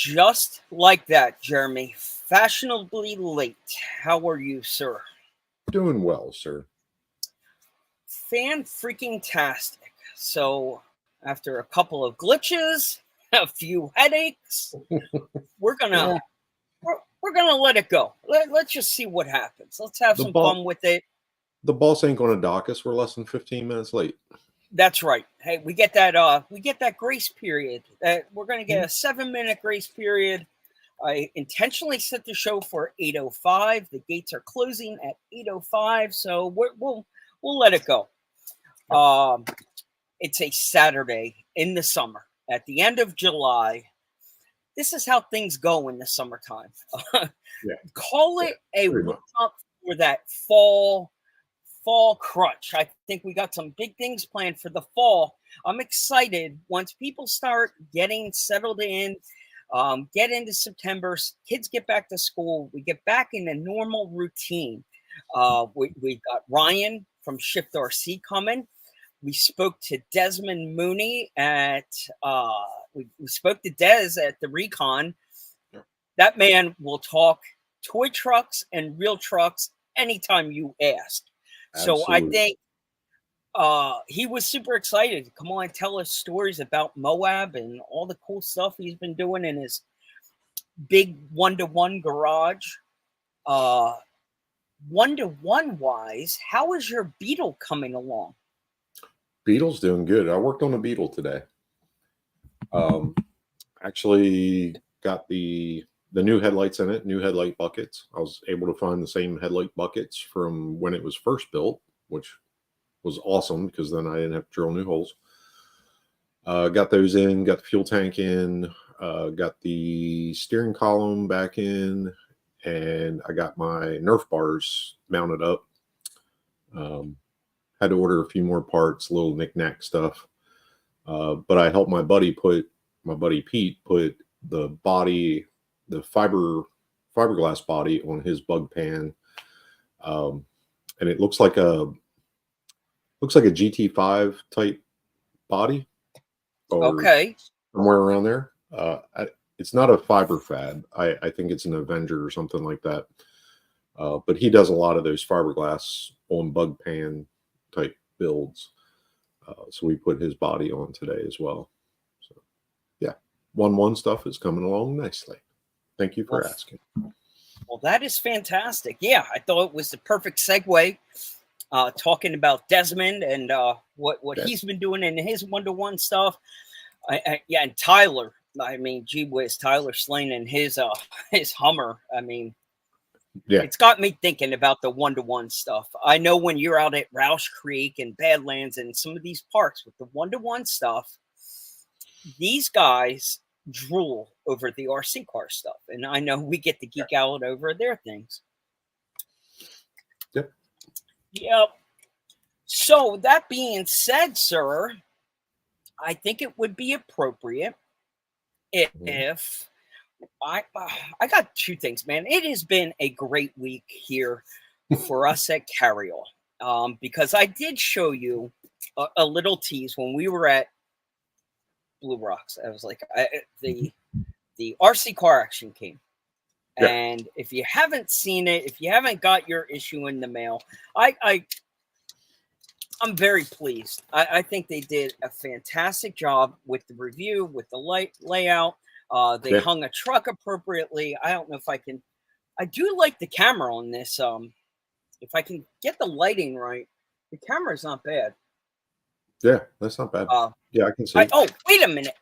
Just like that, Jeremy. Fashionably late. How are you, sir? Doing well, sir. Fan freaking tastic. So, after a couple of glitches, a few headaches, we're gonna Yeah, we're gonna let it go. Let's just see what happens. Let's have the some boss fun with it. the boss ain't going to dock us. We're less than 15 minutes late. That's right. Hey, we get that grace period. We're gonna get a 7 minute grace period. I intentionally set the show for 8:05. The gates are closing at 8:05, so we'll let it go. Um, it's a Saturday in the summer at the end of July. This is how things go in the summertime. Yeah, Call yeah, it a pretty warm much. up for that fall crunch. I think we got some big things planned for the fall. I'm excited once people start getting settled in, get into September, kids get back to school, we get back in a normal routine. We got Ryan from Shift RC coming. We spoke to Desmond Mooney at we spoke to Des at the Recon. Yeah, That man will talk toy trucks and real trucks anytime you ask. So I absolutely. think he was super excited to come on and tell us stories about Moab and all the cool stuff he's been doing in his big one-to-one garage. Uh, One-to-one wise, how is your Beetle coming along? Beetle's doing good. I worked on a Beetle today. Um, actually got the new headlights in it, new headlight buckets. I was able to find the same headlight buckets from when it was first built, which was awesome because then I didn't have to drill new holes. Got those in, got the fuel tank in, got the steering column back in, and I got my Nerf bars mounted up. Um, had to order a few more parts, little knick-knack stuff. But I helped my buddy Pete put the body, the fiberglass body on his bug pan, and it looks like a GT5 type body or Okay. somewhere around there. It's not a fiber fab. I think it's an Avenger or something like that. But he does a lot of those fiberglass on bug pan type builds. So we put his body on today as well. So yeah, 1-1 stuff is coming along nicely. Thank you Well, for asking. well, that is fantastic. Yeah, I thought it was the perfect segue. Talking about Desmond and what Yeah, he's been doing in his one-to-one stuff. Yeah, and Tyler. I mean, gee whiz, Tyler Slane and his his Hummer. I mean, yeah, it's got me thinking about the one-to-one stuff. I know when you're out at Roush Creek and Badlands and some of these parks with the one-to-one stuff, these guys drool over the RC car stuff, and I know we get to geek out over their things. yep. Yep. So that being said, sir, I think it would be appropriate Mhm. if I got two things, man. It has been a great week here for us at Carryall, because I did show you a little tease when we were at Blue Rocks. I was like, the RC car action came, Yeah, and if you haven't seen it, if you haven't got your issue in the mail, I'm very pleased. I think they did a fantastic job with the review, with the layout. They yeah. hung a truck appropriately. I don't know if I can. I do like the camera on this. If I can get the lighting right, the camera's not bad. Yeah, that's not bad. Uh, Yeah, I can see. oh, wait a minute.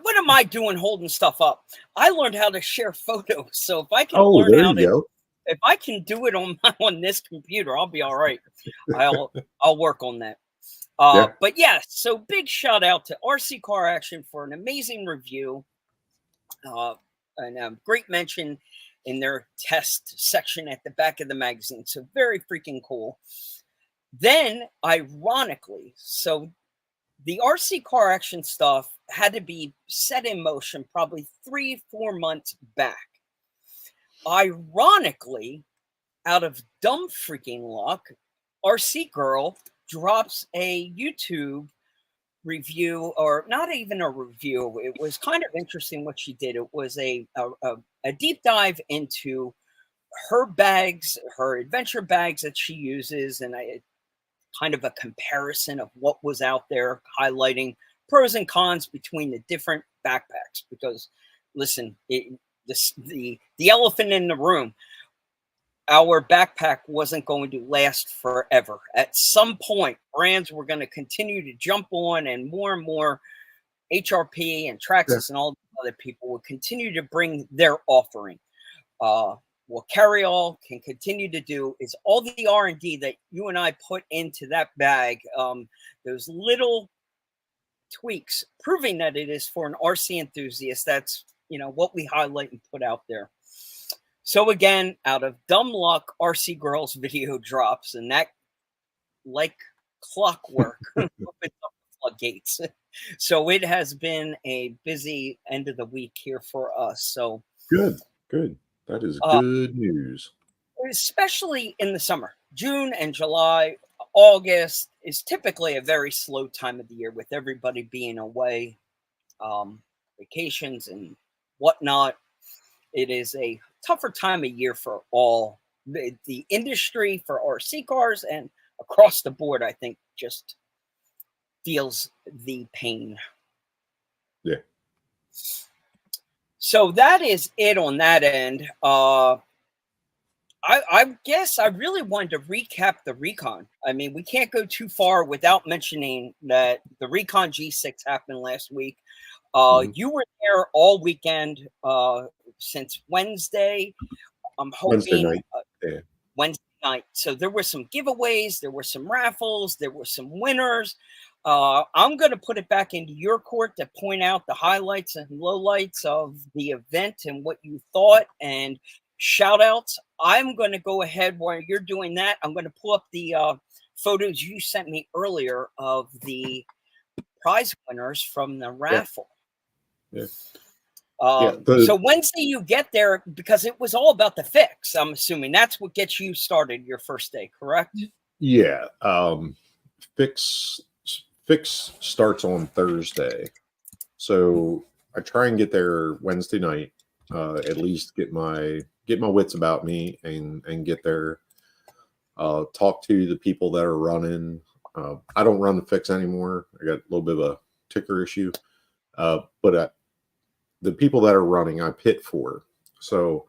What am I doing holding stuff up? I learned how to share photos. So if I can Oh, learn there how you to, go. if I can do it on this computer, I'll be all right. I'll work on that. Yeah, But yes, so big shout out to RC Car Action for an amazing review, and a great mention in their test section at the back of the magazine. So very freaking cool. Then, ironically, so the RC Car Action stuff had to be set in motion probably 3-4 months back. Ironically, out of dumb freaking luck, RC Girl drops a YouTube review, or not even a review. It was kind of interesting what she did. It was a deep dive into her bags, her adventure bags that she uses, and kind of a comparison of what was out there, highlighting pros and cons between the different backpacks. Because, listen, the elephant in the room, our backpack wasn't going to last forever. At some point, brands were going to continue to jump on, and more HRP and Traxxas and all the other people will continue to bring their offering. What Carry All can continue to do is all the R&D that you and I put into that bag, those little tweaks, proving that it is for an RC enthusiast. That's, what we highlight and put out there. So again, out of dumb luck, RC Girls video drops, and that, like clockwork, opens up the floodgates. So it has been a busy end of the week here for us. So good. That is good news. Especially in the summer. June and July, August is typically a very slow time of the year with everybody being away, vacations and whatnot. It is a tougher time of year for all the industry, for RC cars, and across the board, I think just feels the pain. Yeah. So that is it on that end. I guess I really wanted to recap the Recon. I mean, we can't go too far without mentioning that the Recon G6 happened last week. You were there all weekend since Wednesday. I'm hoping Wednesday night. Wednesday night. So there were some giveaways, there were some raffles, there were some winners. I'm going to put it back into your court to point out the highlights and lowlights of the event and what you thought, and shout outs. I'm going to go ahead while you're doing that. I'm going to pull up the photos you sent me earlier of the prize winners from the raffle. Yeah. So Wednesday you get there, because it was all about the fix. I'm assuming that's what gets you started your first day, correct? Yeah. Fix starts on Thursday. So I try and get there Wednesday night, at least get my wits about me and get there, talk to the people that are running. I don't run the fix anymore. I got a little bit of a ticker issue. But the people that are running, I pit for. So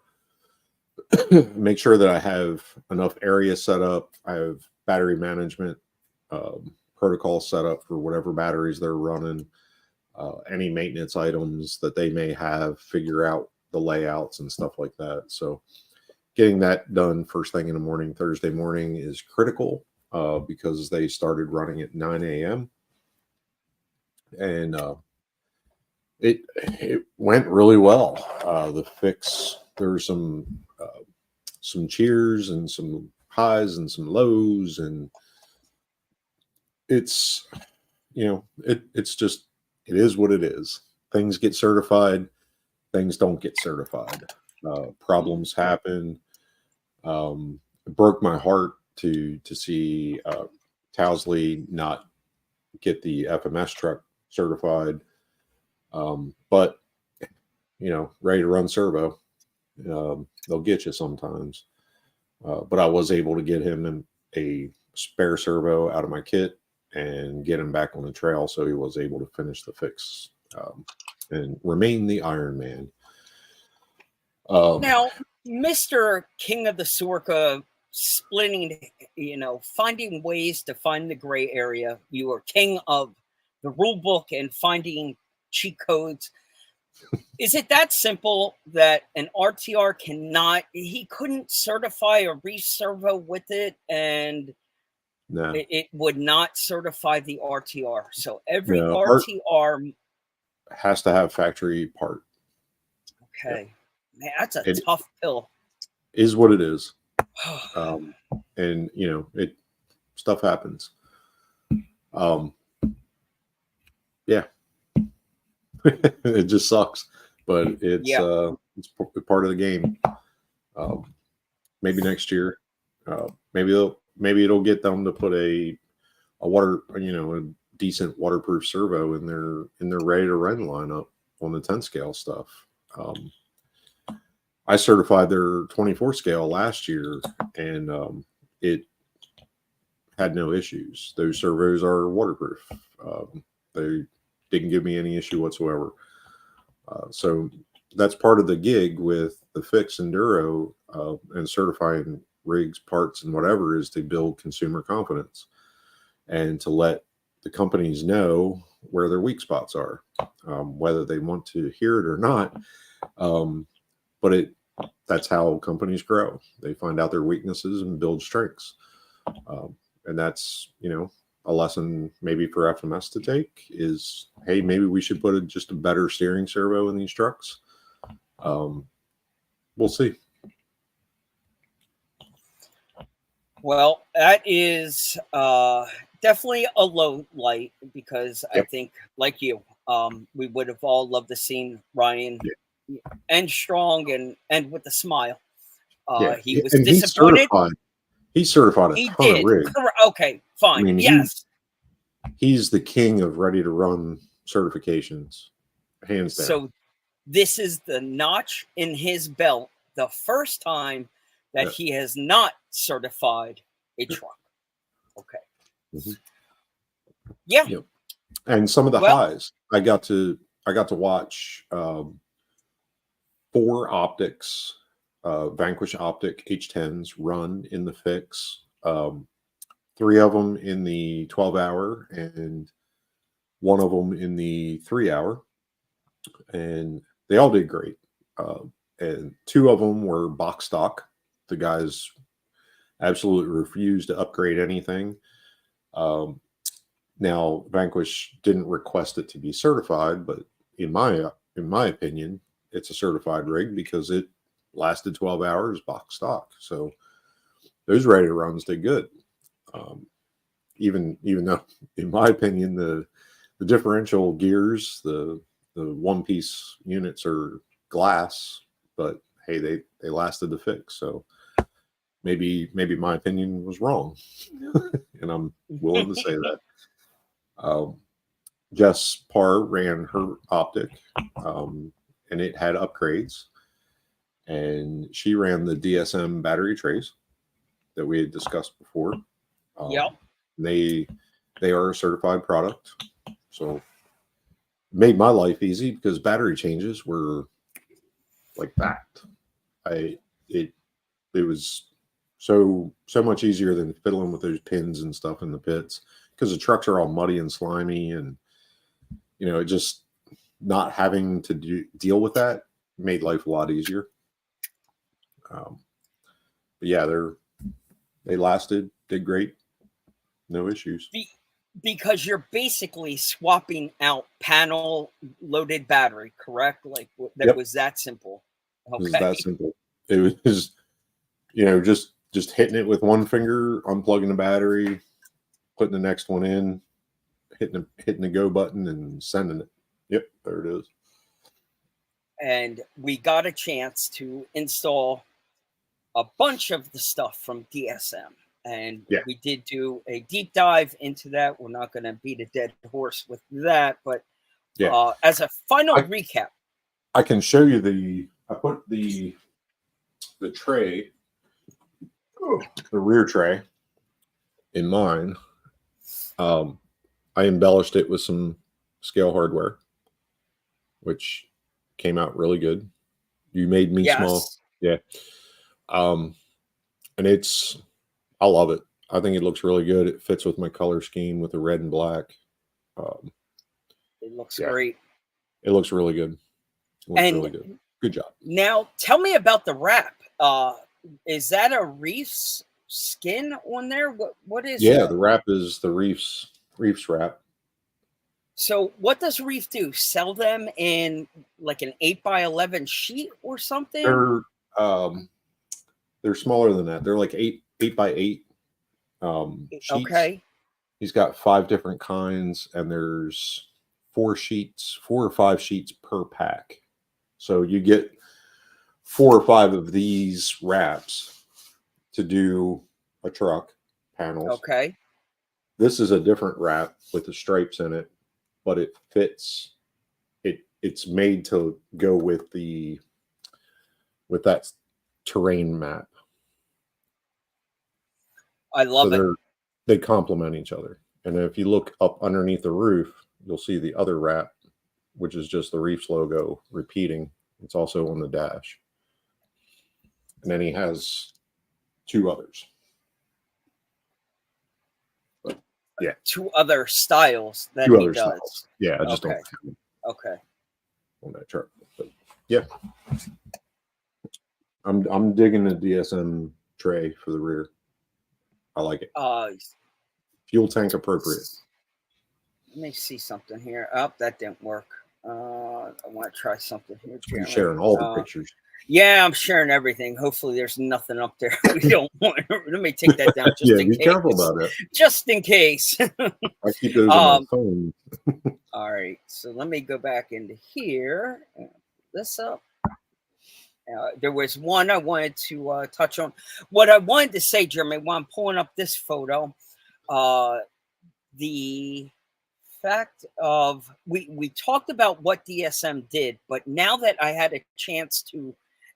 make sure that I have enough area set up. I have battery management protocol set up for whatever batteries they're running, any maintenance items that they may have, figure out the layouts and stuff like that. So getting that done first thing in the morning, Thursday morning, is critical because they started running at 9 a.m. And it went really well. The fix, there were some cheers and some highs and some lows, and it's it's just, it is what it is. Things get certified, things don't get certified. Problems happen. It broke my heart to see Towsley not get the FMS truck certified. But ready to run servo, they'll get you sometimes. But I was able to get him a spare servo out of my kit and get him back on the trail, so he was able to finish the fix and remain the Iron Man. Now, Mr. King of the Sorka, splitting, finding ways to find the gray area. You are king of the rule book and finding cheat codes. Is it that simple that an RTR he couldn't certify a reservo with it, and no, it would not certify the RTR? So every RTR has to have factory part. Okay. Yep. Man, that's a tough pill. Is what it is. And stuff happens. Yeah. It just sucks, but it's part of the game. Maybe next year, maybe it'll get them to put a water, decent waterproof servo in their ready to run lineup on the 10 scale stuff. I certified their 24 scale last year, and it had no issues. Those servos are waterproof. They didn't give me any issue whatsoever. So that's part of the gig with the Fix Enduro and certifying rigs, parts, and whatever, is to build consumer confidence and to let the companies know where their weak spots are, whether they want to hear it or not. But that's how companies grow. They find out their weaknesses and build strengths. And that's, a lesson maybe for FMS to take is, hey, maybe we should put just a better steering servo in these trucks. We'll see. Well, that is definitely a low light, because I think, like you, we would have all loved to see Ryan end strong and with a smile. He was disappointed. He certified a ton of rigs. Okay, fine. I mean, he's the king of ready to run certifications, hands down. So this is the notch in his belt, the first time that he has not certified a truck. Okay. Mm-hmm. Yeah. Yep. And some of the highs, I got to watch 4 optics, Vanquish Optic H10s run in the Fix. 3 of them in the 12-hour and 1 of them in the 3-hour, and they all did great. And 2 of them were box stock. The guys absolutely refused to upgrade anything. Now Vanquish didn't request it to be certified, but in my opinion, it's a certified rig because it lasted 12 hours box stock. So those ready to runs did good. Even though, in my opinion, the differential gears, the one-piece units are glass, but hey, they lasted the Fix. So maybe my opinion was wrong, and I'm willing to say that. Jess Parr ran her optic, and it had upgrades, and she ran the DSM battery trays that we had discussed before. They are a certified product, so it made my life easy because battery changes were like that. It was so much easier than fiddling with those pins and stuff in the pits, because the trucks are all muddy and slimy, and it just not having to deal with that made life a lot easier. But yeah, they lasted, did great. No issues. Because you're basically swapping out panel loaded battery, correct? Like that was that simple. Okay. It was that simple. It was, just hitting it with one finger, unplugging the battery, putting the next one in, hitting the go button, and sending it. Yep, there it is. And we got a chance to install a bunch of the stuff from DSM. And we did do a deep dive into that. We're not going to beat a dead horse with that, but as a final recap, I can show you I put the tray, the rear tray, in mine. I embellished it with some scale hardware, which came out really good. You made me small. Yeah. And I love it. I think it looks really good. It fits with my color scheme with the red and black. It looks great. It looks really good. It looks really good. Good job. Now, tell me about the wrap. Is that a Reefs skin on there? What is that? The wrap is the Reefs wrap. So what does Reef do? Sell them in like an 8x11 sheet or something? They're smaller than that. They're like 8x8 sheets. Okay. He's got 5 different kinds, and there's 4 or 5 sheets per pack. So you get 4 or 5 of these wraps to do a truck panels. Okay. this is a different wrap with the stripes in it, but it fits. It's made to go with that terrain map. I love it. They complement each other. And if you look up underneath the roof, you'll see the other wrap, which is just the Reefs logo repeating. It's also on the dash. And then he has 2 others. But, yeah. 2 other styles that 2 he other does. styles. Yeah, I just don't have them on that chart. But yeah. I'm digging the DSM tray for the rear. I like it. Fuel tank appropriate. Let me see something here. Oh, that didn't work. I want to try something here. You're sharing all the pictures. Yeah, I'm sharing everything. Hopefully, there's nothing up there we don't want. Let me take that down just in case. Be careful about it. Just in case. I keep those on my phone. All right, so let me go back into here. This up. There was one I wanted to touch on. What I wanted to say, Jeremy, while I'm pulling up this photo, the fact of we talked about what DSM did, but now that I had a chance to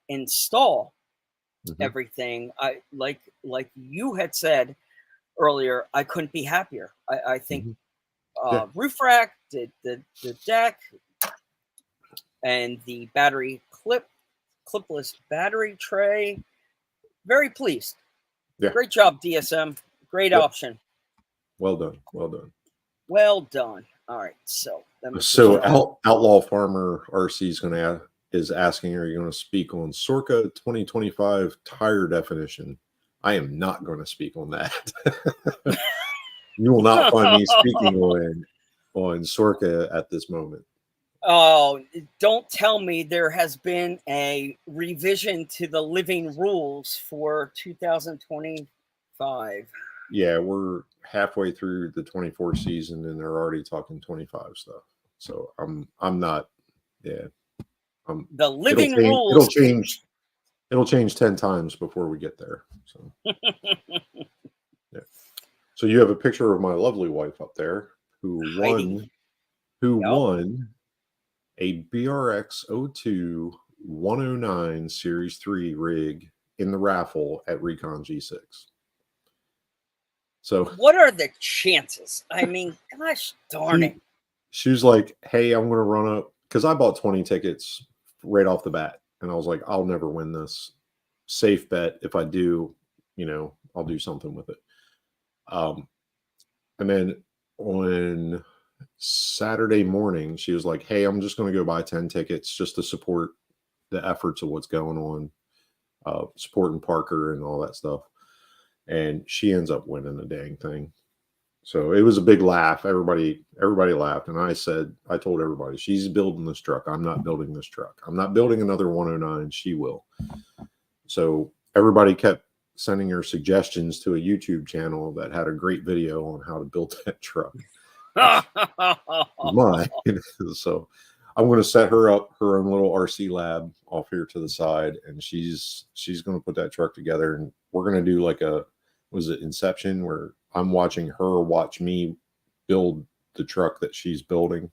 install everything, I like you had said earlier, I couldn't be happier. I think roof rack, the deck, and the battery clipless battery tray. Very pleased. Yeah. Great job, DSM. Great option. Well done. Well done. Well done. All right. So Outlaw Farmer RC is asking, are you going to speak on Sorca 2025 tire definition? I am not going to speak on that. You will not find me speaking on Sorca at this moment. Oh, don't tell me there has been a revision to the living rules for 2025. Yeah, we're halfway through the 24 season and they're already talking 25 stuff. So I'm not. The living rules it'll change 10 times before we get there. So yeah. So you have a picture of my lovely wife up there who won a BRX 0109 Series 3 rig in the raffle at Recon G6. So what are the chances? I mean, gosh darn it. She was like, hey, I'm going to run up, because I bought 20 tickets right off the bat. And I was like, I'll never win this. Safe bet. If I do, I'll do something with it. And then on Saturday morning, she was like, hey, I'm just going to go buy 10 tickets just to support the efforts of what's going on, supporting Parker and all that stuff. And she ends up winning the dang thing. So it was a big laugh. Everybody laughed. And I told everybody, she's building this truck. I'm not building this truck. I'm not building another 109. She will. So everybody kept sending her suggestions to a YouTube channel that had a great video on how to build that truck. So I'm going to set her up her own little RC lab off here to the side, and she's going to put that truck together, and we're going to do like was it Inception, where I'm watching her watch me build the truck that she's building,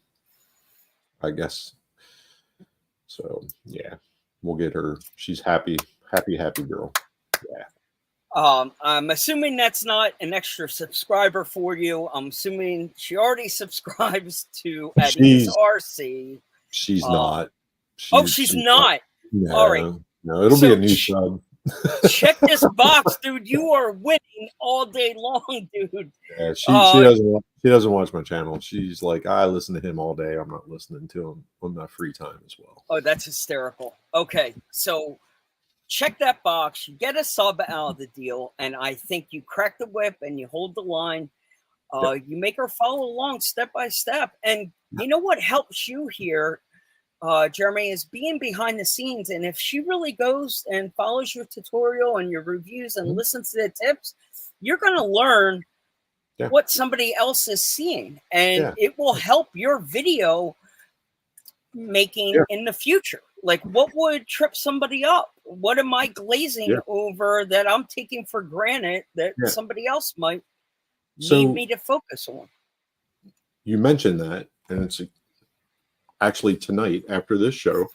I guess. So yeah, we'll get her. She's happy girl. Yeah. I'm assuming that's not an extra subscriber for you. I'm assuming she already subscribes to Eddie's RC. She's not. She's not. No, all right. No, it'll be a new sub. Check this box, dude. You are winning all day long, dude. Yeah, she doesn't watch my channel. She's like, I listen to him all day. I'm not listening to him on my free time as well. Oh, that's hysterical. Okay, so check that box. You get a sub out of the deal, and I think you crack the whip and you hold the line. You make her follow along step by step. And you know what helps you here, Jeremy, is being behind the scenes. And if she really goes and follows your tutorial and your reviews and listens to the tips, you're going to learn what somebody else is seeing. And it will help your video making in the future. Like, what would trip somebody up? What am I glazing over that I'm taking for granted that somebody else might need So me to focus on? you mentioned that, and it's actually tonight after this show,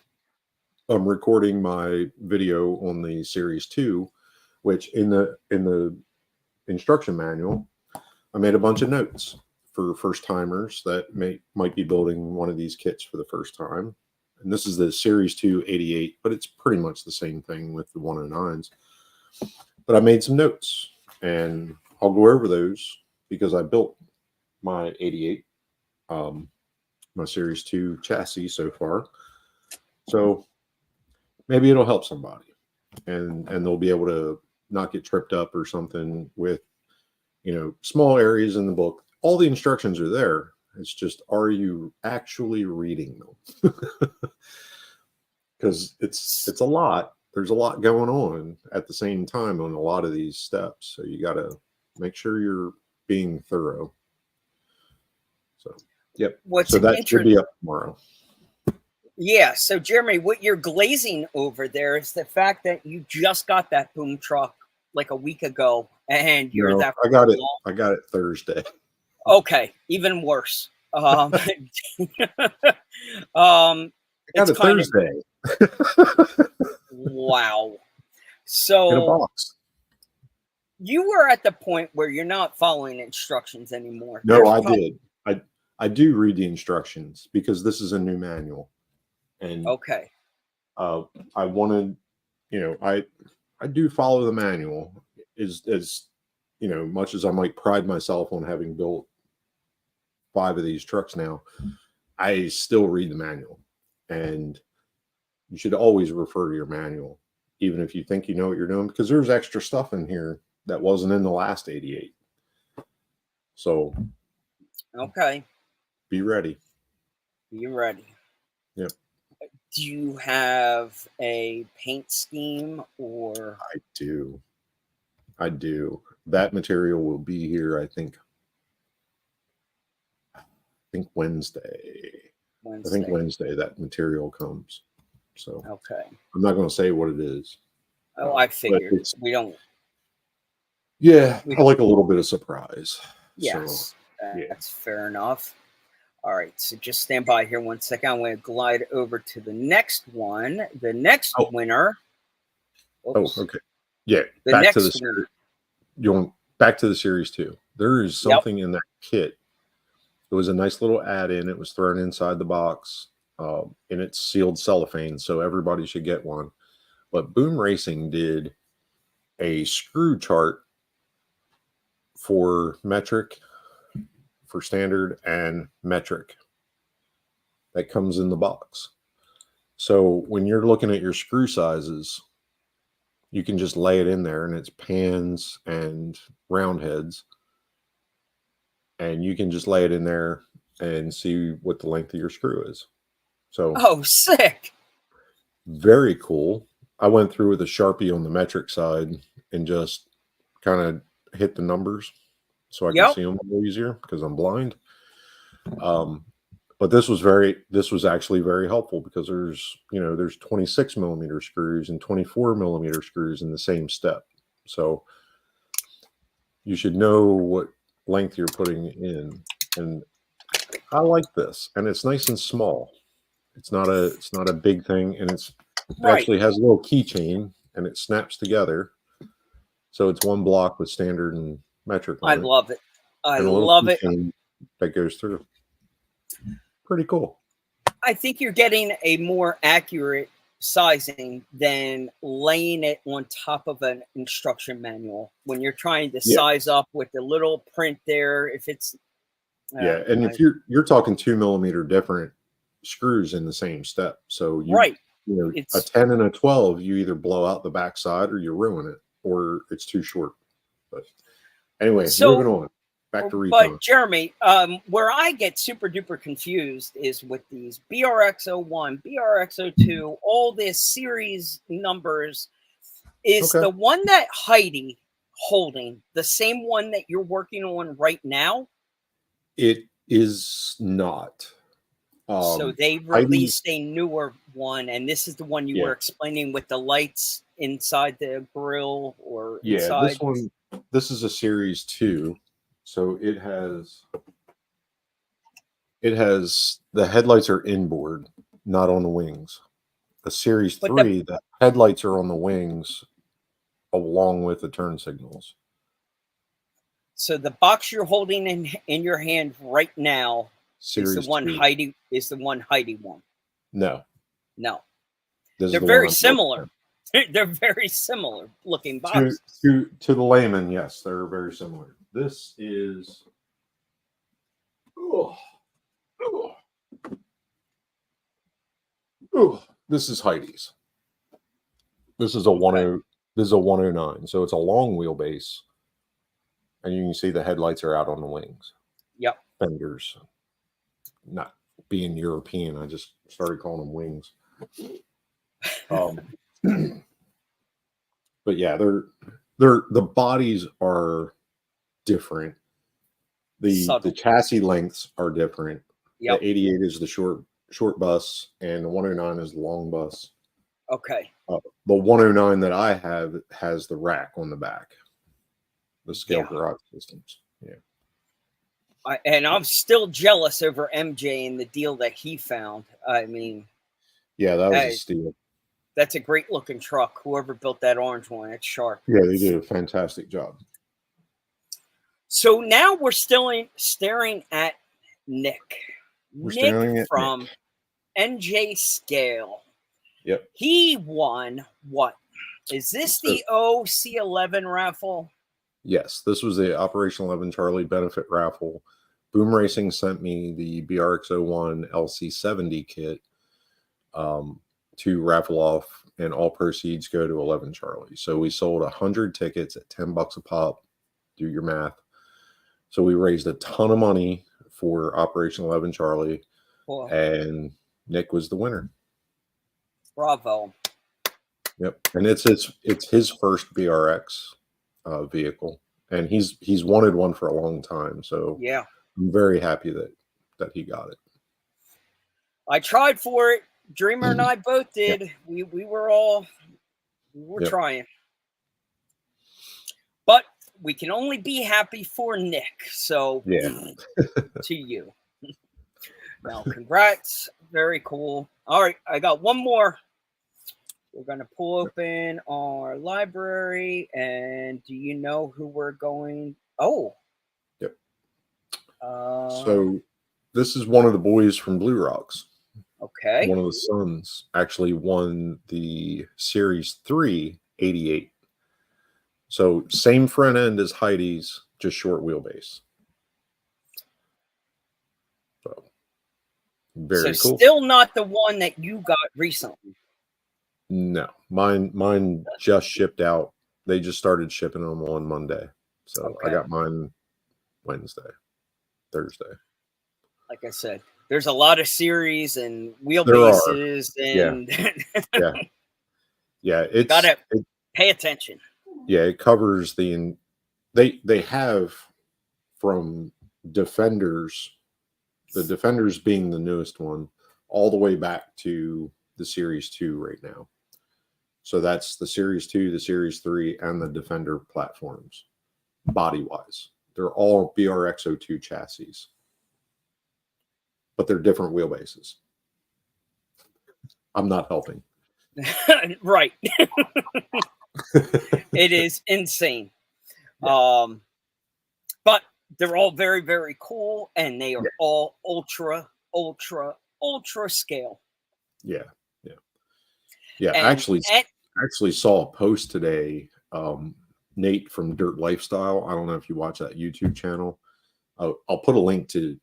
I'm recording my video on the Series 2, which in the instruction manual, I made a bunch of notes for first timers that might be building one of these kits for the first time. And this is the Series 2 88, but it's pretty much the same thing with the 109s. But I made some notes, and I'll go over those because I built my 88, my Series 2 chassis so far. So maybe it'll help somebody, and they'll be able to not get tripped up or something with, small areas in the book. All the instructions are there. It's just, are you actually reading them? Because it's a lot. There's a lot going on at the same time on a lot of these steps. So you got to make sure you're being thorough. So, yep. What's So that should be up tomorrow. Yeah. So, Jeremy, what you're glazing over there is the fact that you just got that boom truck like a week ago, and you're that. I got it. I got it Thursday. Okay, even worse. I got it Thursday. Wow. So in a box. You were at the point where you're not following instructions anymore. No, I did. I do read the instructions because this is a new manual. And okay. I wanted, I do follow the manual as much as I might pride myself on having built 5 of these trucks now, I still read the manual, and you should always refer to your manual, even if you think you know what you're doing, because there's extra stuff in here that wasn't in the last 88. So, okay. Be ready. Be ready. Yep. Do you have a paint scheme or? I do. That material will be here, I think Wednesday. I think Wednesday that material comes. So okay. I'm not going to say what it is. Oh, I figured we don't. Yeah, I like a little bit of surprise. Yes, so, that's fair enough. All right, so just stand by here 1 second. I'm going to glide over to the next one. The next winner. Oops. Oh, okay. Yeah, back to the back to the Series 2. There is something in that kit. It was a nice little add-in. It was thrown inside the box, and it's sealed cellophane, so everybody should get one. But Boom Racing did a screw chart for metric, for standard, and metric that comes in the box. So when you're looking at your screw sizes, you can just lay it in there, and it's pans and round heads. And you can just lay it in there and see what the length of your screw is. So, sick. Very cool. I went through with a Sharpie on the metric side and just kind of hit the numbers so I can see them a little easier because I'm blind. But this was actually very helpful because there's 26 millimeter screws and 24 millimeter screws in the same step. So you should know what length you're putting in, and I like this, and it's nice and small. It's not a big thing, and it actually has a little keychain, and it snaps together, so it's one block with standard and metric on I love it. I love it. That goes through. Pretty cool. I think you're getting a more accurate sizing than laying it on top of an instruction manual when you're trying to size up with the little print there. If it's and if you're talking 2 millimeter different screws in the same step, so a 10 and a 12, you either blow out the backside or you ruin it, or it's too short. But anyway, moving on. Back to recon. But Jeremy, where I get super duper confused is with these BRX01, BRX02, all this series numbers. Is the one that Heidi holding the same one that you're working on right now? It is not. So they released a newer one, and this is the one you were explaining with the lights inside the grill or inside. This is a Series 2. So it has the headlights are inboard, not on the wings. The Series But 3, the headlights are on the wings along with the turn signals. so the box you're holding in your hand right now Series is the one 2. Heidi one. No, No, this they're is the one very I'm similar. They're very similar looking looking at. boxes. To the layman, yes, they're very similar. This is oh, oh, oh, this is Heidi's. This is a Okay. 10 this is a 109. So it's a long wheelbase. And you can see the headlights are out on the wings. Yep. Fenders. Not being European, I just started calling them wings. But yeah, they're the bodies are different. The Subtle. chassis lengths are different. Yep. The 88 is the short bus, and the 109 is the long bus. Okay. The 109 that I have has the rack on the back, the scale garage systems. Yeah. And I'm still jealous over MJ and the deal that he found. I mean, Yeah, that was a steal. That's a great looking truck. Whoever built that orange one, it's sharp. Yeah, they did a fantastic job. So now we're still staring at Nick. We're staring at from Nick. NJ Scale. Yep. He won what? Is this the OC11 raffle? Yes, this was the Operation 11 Charlie benefit raffle. Boom Racing sent me the BRX01 LC70 kit to raffle off, and all proceeds go to 11 Charlie. So we sold 100 tickets at $10 a pop. Do your math. So we raised a ton of money for Operation 11 Charlie, and Nick was the winner. Bravo. Yep, and it's his first BRX vehicle, and he's wanted one for a long time. So yeah, I'm very happy that he got it. I tried for it. Dreamer and I both did. Yeah. We were trying, but we can only be happy for Nick. So yeah, to you. Now, congrats. Very cool. All right, I got one more. We're going to pull open our library, and do you know who we're going? Oh. Yep. So this is one of the boys from Blue Rocks. Okay. One of the sons actually won the Series 3 88. So same front end as Heidi's, just short wheelbase. So very cool. Still not the one that you got recently. No, mine just shipped out. They just started shipping them on Monday. So okay. I got mine Thursday. Like I said, there's a lot of series and wheelbases and yeah, it's gotta pay attention. Yeah, it covers they have from Defenders, the Defenders being the newest one, all the way back to the Series 2 right now. So that's the Series 2, the Series 3, and the Defender platforms, body-wise. They're all BRX02 chassis, but they're different wheelbases. I'm not helping. Right. It is insane. Yeah. But they're all very, very cool, and they are all ultra scale. Yeah. I actually saw a post today. Nate from Dirt Lifestyle. I don't know if you watch that YouTube channel. I'll put a link to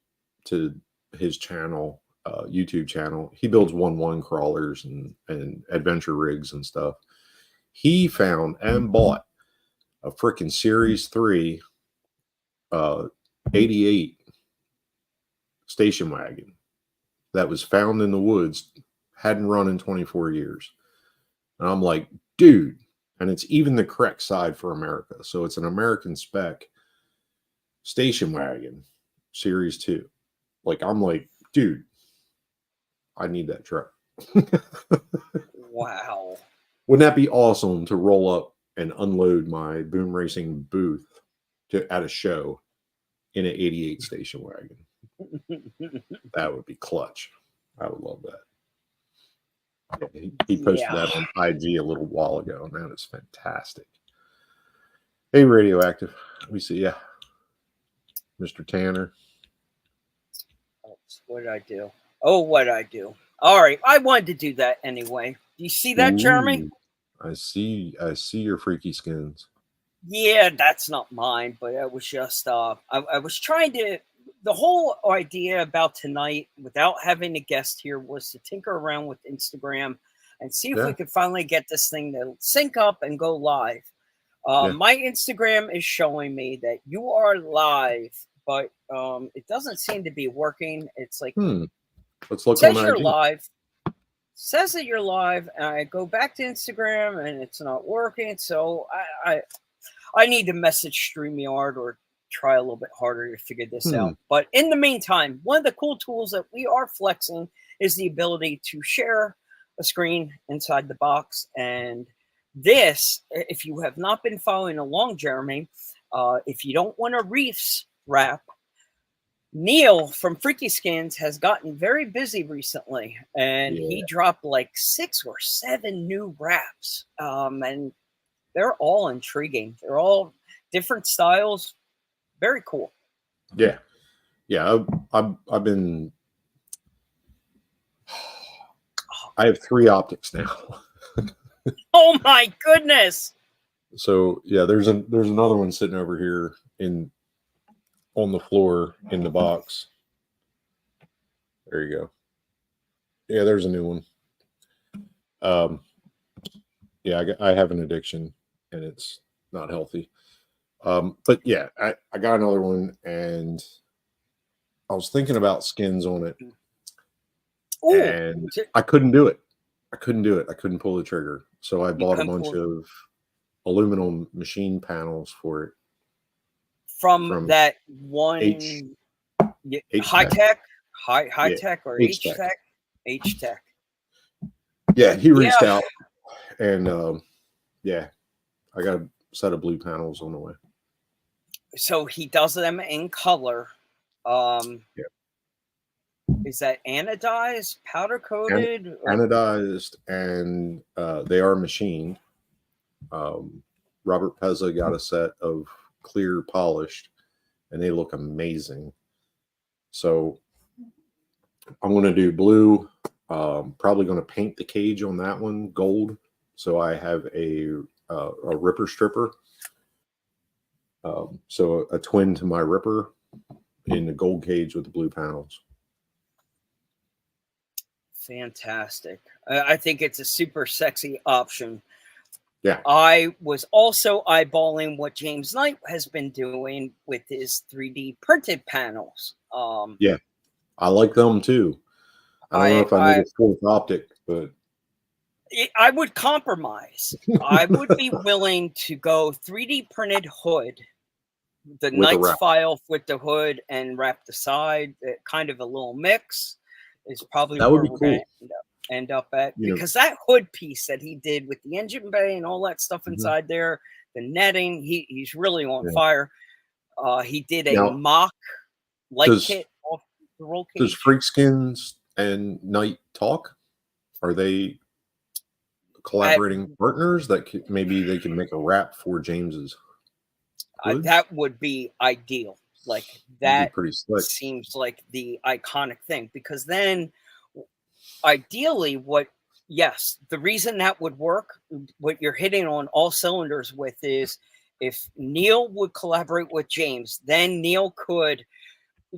his channel, YouTube channel. He builds 1-1 crawlers and adventure rigs and stuff. He found and bought a freaking Series 3 88 station wagon that was found in the woods, hadn't run in 24 years. And I'm like, dude, and it's even the correct side for America. So it's an American spec station wagon, Series 2. Like, I'm like, dude, I need that truck. Wow. Wouldn't that be awesome to roll up and unload my Boom Racing booth at a show in an 88 station wagon. That would be clutch. I would love that. He posted that on IG a little while ago, and that is fantastic. Hey, Radioactive. We see ya. Mr. Tanner. What did I do? Oh, what did I do? All right. I wanted to do that anyway. Do you see that, Jeremy? Ooh, I see your freaky skins. Yeah, that's not mine, but it was just I was trying to, the whole idea about tonight without having a guest here was to tinker around with Instagram and see if we could finally get this thing to sync up and go live. My Instagram is showing me that you are live, but it doesn't seem to be working. It's like let's look. Says on you're IG. live. Says that you're live, and I go back to Instagram and it's not working. So I need to message StreamYard or try a little bit harder to figure this out. But in the meantime, one of the cool tools that we are flexing is the ability to share a screen inside the box. And this, if you have not been following along, Jeremy, if you don't want a Reefs wrap, Neil from Freaky Skins has gotten very busy recently, and he dropped like 6 or 7 new wraps. And they're all intriguing. They're all different styles. Very cool. Yeah. I've been. I have 3 optics now. Oh my goodness! So yeah, there's another one sitting over here on the floor in the box. There you go. Yeah, there's a new one. Yeah, I have an addiction and it's not healthy. But yeah, I got another one and I was thinking about skins on it. Ooh. And I couldn't do it. I couldn't pull the trigger. So I bought a bunch of aluminum machine panels for it. From that one high tech or H-Tech? H-Tech. Yeah, he reached out and I got a set of blue panels on the way. So he does them in color. Is that anodized, powder coated? Anodized, and they are machined. Robert Pezza got a set of clear polished, and they look amazing. So I'm going to do blue. Probably going to paint the cage on that one gold. So I have a Ripper stripper. So a twin to my Ripper in the gold cage with the blue panels. Fantastic. I think it's a super sexy option. Yeah. I was also eyeballing what James Knight has been doing with his 3D printed panels. Yeah, I like them too. I don't know if I need a 4th optic, but I would compromise. I would be willing to go 3D printed hood, the Knight's file with the hood and wrap the side, kind of a little mix is probably that where would be we're cool. going to end up at. Because that hood piece that he did with the engine bay and all that stuff inside there, the netting, he's really on fire. He did a mock light kit off the roll cage. Does Freak Skins and Knight talk? Are they collaborating partners that maybe they can make a wrap for James's hood? That would be ideal. Like that pretty slick. Seems like the iconic thing, because then ideally the reason that would work, what you're hitting on all cylinders with, is if Neil would collaborate with James, then Neil could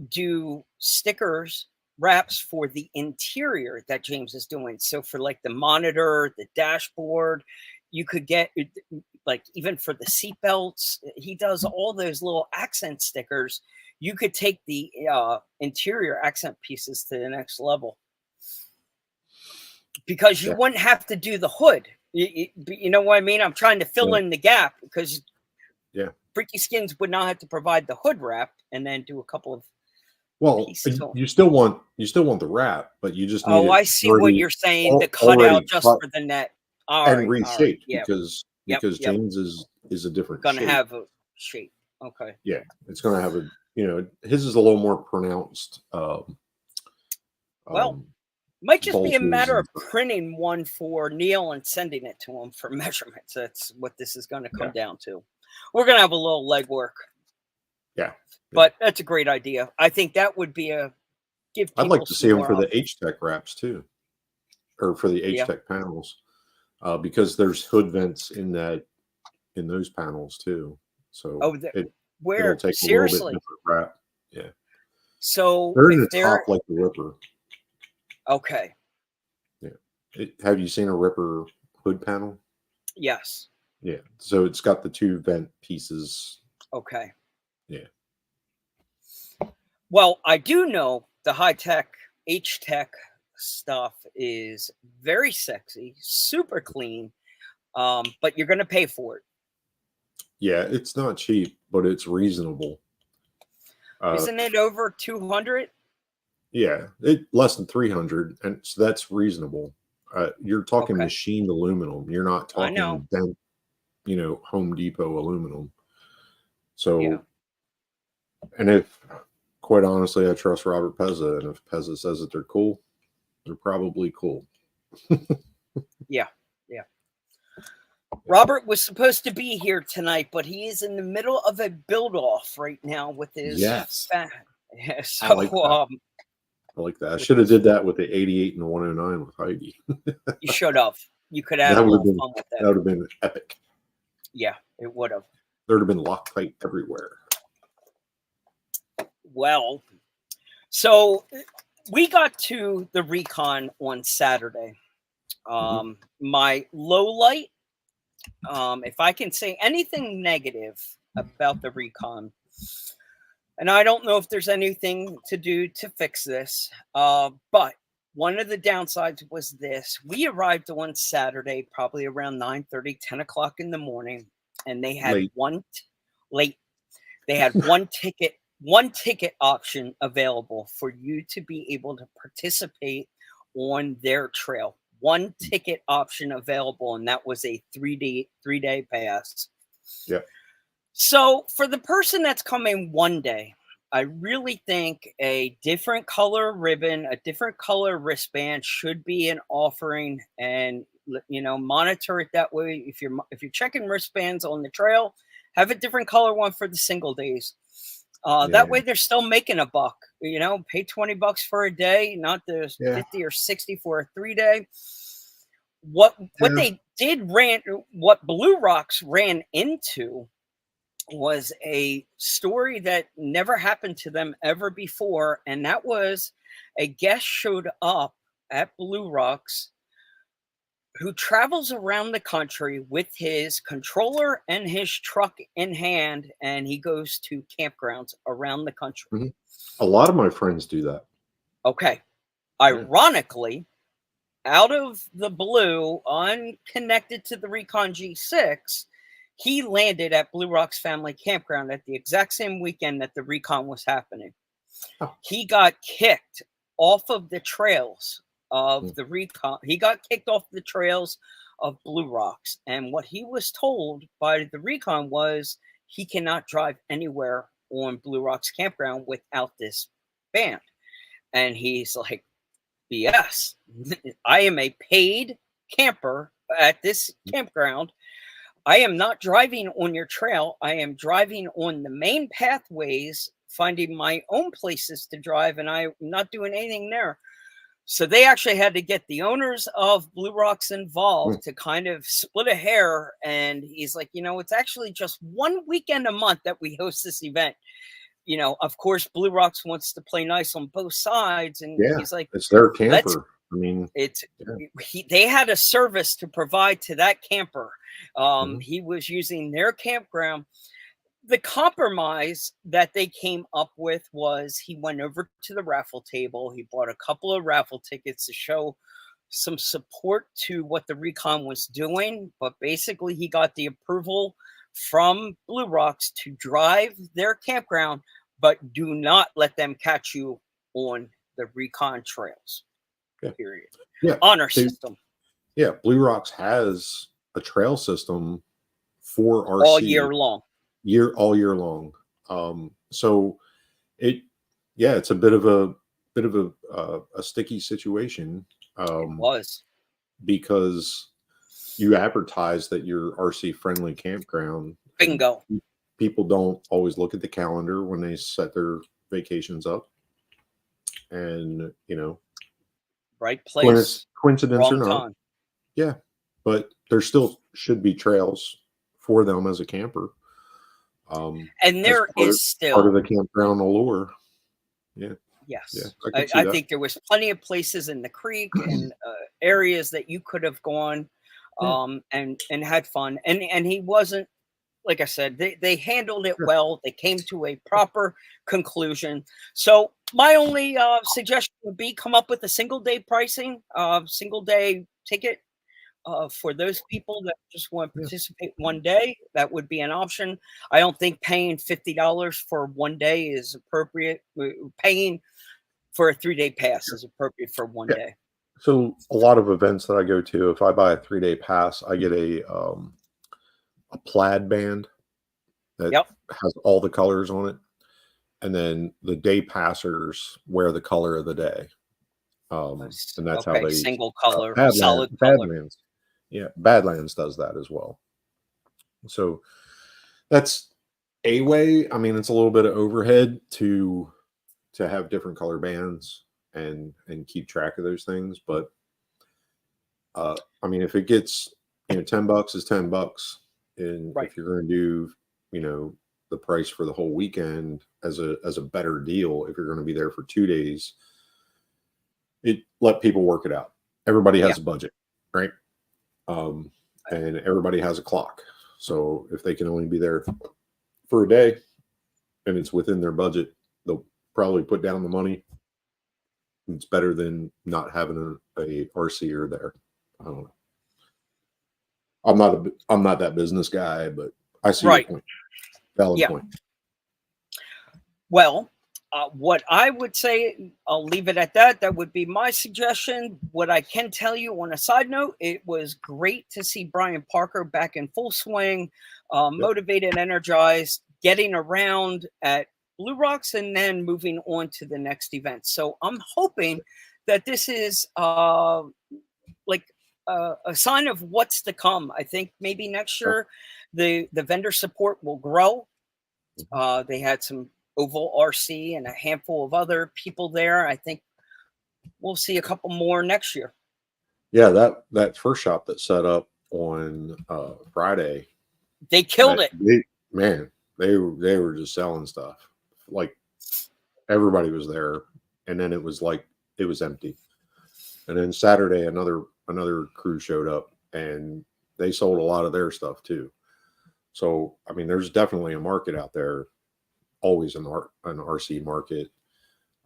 do stickers, wraps for the interior that James is doing. So for like the monitor, the dashboard, you could get like even for the seat belts, he does all those little accent stickers. You could take the interior accent pieces to the next level, because you wouldn't have to do the hood. You know what I mean? I'm trying to fill in the gap, because Freaky Skins would not have to provide the hood wrap and then do a couple of pieces. You still want the wrap, but you just need I see what you're saying. The cutout just for the net. Reshaped because James is a different gonna shape. have a shape. Okay. Yeah, it's gonna have a his is a little more pronounced. Well, might just be a bulges matter and of stuff. printing one for Neil and sending it to him for measurements. That's what this is going to come Yeah. down to. We're going to have a little legwork, Yeah. but that's a great idea. I think that would be give I'd like people to some see them more for the options. H-Tech wraps too, or for the Yeah. H-Tech panels, because there's hood vents in those panels too. So Oh, it'll where take a little bit seriously? different wrap. Yeah, So they're in if the top they're like the Ripper. okay, Yeah, have you seen a Ripper hood panel? yes, Yeah, so it's got the two vent pieces. okay. Yeah, Well, I do know the high tech H tech stuff is very sexy, super clean, but you're going to pay for it. yeah, it's not cheap, but it's reasonable. Isn't it over 200? Yeah, it less than 300, and so that's reasonable. You're talking Okay, machined aluminum. You're not I know. talking bent, Home Depot aluminum. Yeah. So, and if, quite honestly, I trust Robert Pezza, and if Pezza says that they're cool, they're probably cool. Yeah. Yeah. Robert was supposed to be here tonight, but he is in the middle of a build off right now with his Yes, fan. I like So, that. I like that. I with should have his, did that with the 88 and the 109 with Heidi. you should have. You could have had That a would have little been fun with that that. would have been epic. Yeah, it would have. There would have been Loctite everywhere. Well, so we got to the recon on Saturday. My low light, if I can say anything negative about the recon, and I don't know if there's anything to do to fix this, but one of the downsides was this. We arrived on Saturday, probably around 9:30, 10 o'clock in the morning, and they had Late. late. They had one ticket option available for you to be able to participate on their trail. One ticket option available, and that was a three-day pass. Yeah. So for the person that's coming one day, I really think a different color ribbon, a different color wristband should be an offering, and monitor it that way. If you're checking wristbands on the trail, have a different color one for the single days. That way they're still making a buck. Pay $20 for a day, not the 50 or 60 for a 3-day. What they did what Blue Rocks ran into was a story that never happened to them ever before, and that was a guest showed up at Blue Rocks who travels around the country with his controller and his truck in hand, and he goes to campgrounds around the country. A lot of my friends do that. Okay. Ironically, out of the blue, unconnected to the Recon G6, he landed at Blue Rocks Family Campground at the exact same weekend that the recon was happening. Oh. He got kicked off of the trails of the recon. He got kicked off the trails of Blue Rocks. And what he was told by the recon was he cannot drive anywhere on Blue Rocks Campground without this band. And he's like, BS. I am a paid camper at this campground. I am not driving on your trail. I am driving on the main pathways, finding my own places to drive, and I'm not doing anything there. So they actually had to get the owners of Blue Rocks involved to kind of split a hair. And he's like, it's actually just one weekend a month that we host this event. Of course, Blue Rocks wants to play nice on both sides. And he's like, it's their camper. They had a service to provide to that camper. He was using their campground. The compromise that they came up with was he went over to the raffle table. He bought a couple of raffle tickets to show some support to what the recon was doing. But basically, he got the approval from Blue Rocks to drive their campground, but do not let them catch you on the recon trails. Period. Honor system. Yeah, Blue Rocks has a trail system for RC all year long. All year long. So It, yeah, it's a bit of a sticky situation, It was. because you advertise that you're RC friendly campground, and Bingo. people don't always look at the calendar when they set their vacations up. And Right place, coincidence or wrong not, time. yeah, but there still should be trails for them as a camper, And as there part is of still, the campground allure. Yeah, yeah, yes. I could see I that. think there was plenty of places in the creek and areas that you could have gone Yeah, and had fun. And he wasn't, like I said, they handled it sure. well. They came to a proper conclusion. So my only suggestion would be come up with a single day pricing, single day ticket. For those people that just want to Yeah, participate one day, that would be an option. I don't think paying $50 for one day is appropriate. Paying for a 3-day pass sure. is appropriate for one Yeah. day. So a lot of events that I go to, if I buy a 3-day pass, I get a plaid band that Yep. has all the colors on it, and then the day passers wear the color of the day. And that's how Okay. they Single color, solid color. Badlands. Yeah, Badlands does that as well. So that's a way. I mean, it's a little bit of overhead to have different color bands and keep track of those things. But I mean, if it gets, $10 is $10, and Right. if you're going to do, the price for the whole weekend as a better deal, if you're going to be there for 2 days, let people work it out. Everybody Yeah. has a budget, right? And everybody has a clock. So if they can only be there for a day and it's within their budget, they'll probably put down the money. It's better than not having a RCer there. I don't know. I'm not that business guy, but I see Right. your point. Valid Yeah. point. Well, what I would say, I'll leave it at that. That would be my suggestion. What I can tell you on a side note, it was great to see Brian Parker back in full swing, Yep. motivated, energized, getting around at Blue Rocks and then moving on to the next event. So I'm hoping that this is like a sign of what's to come. I think maybe next Yep. year the vendor support will grow. They had some Oval RC and a handful of other people there. I think we'll see a couple more next year. Yeah, that first shop that set up on Friday, They killed it. man, they were just selling stuff. Like everybody was there, and then it was empty. And then Saturday, another crew showed up, and they sold a lot of their stuff too. So I mean, there's definitely a market out there. Always an RC market.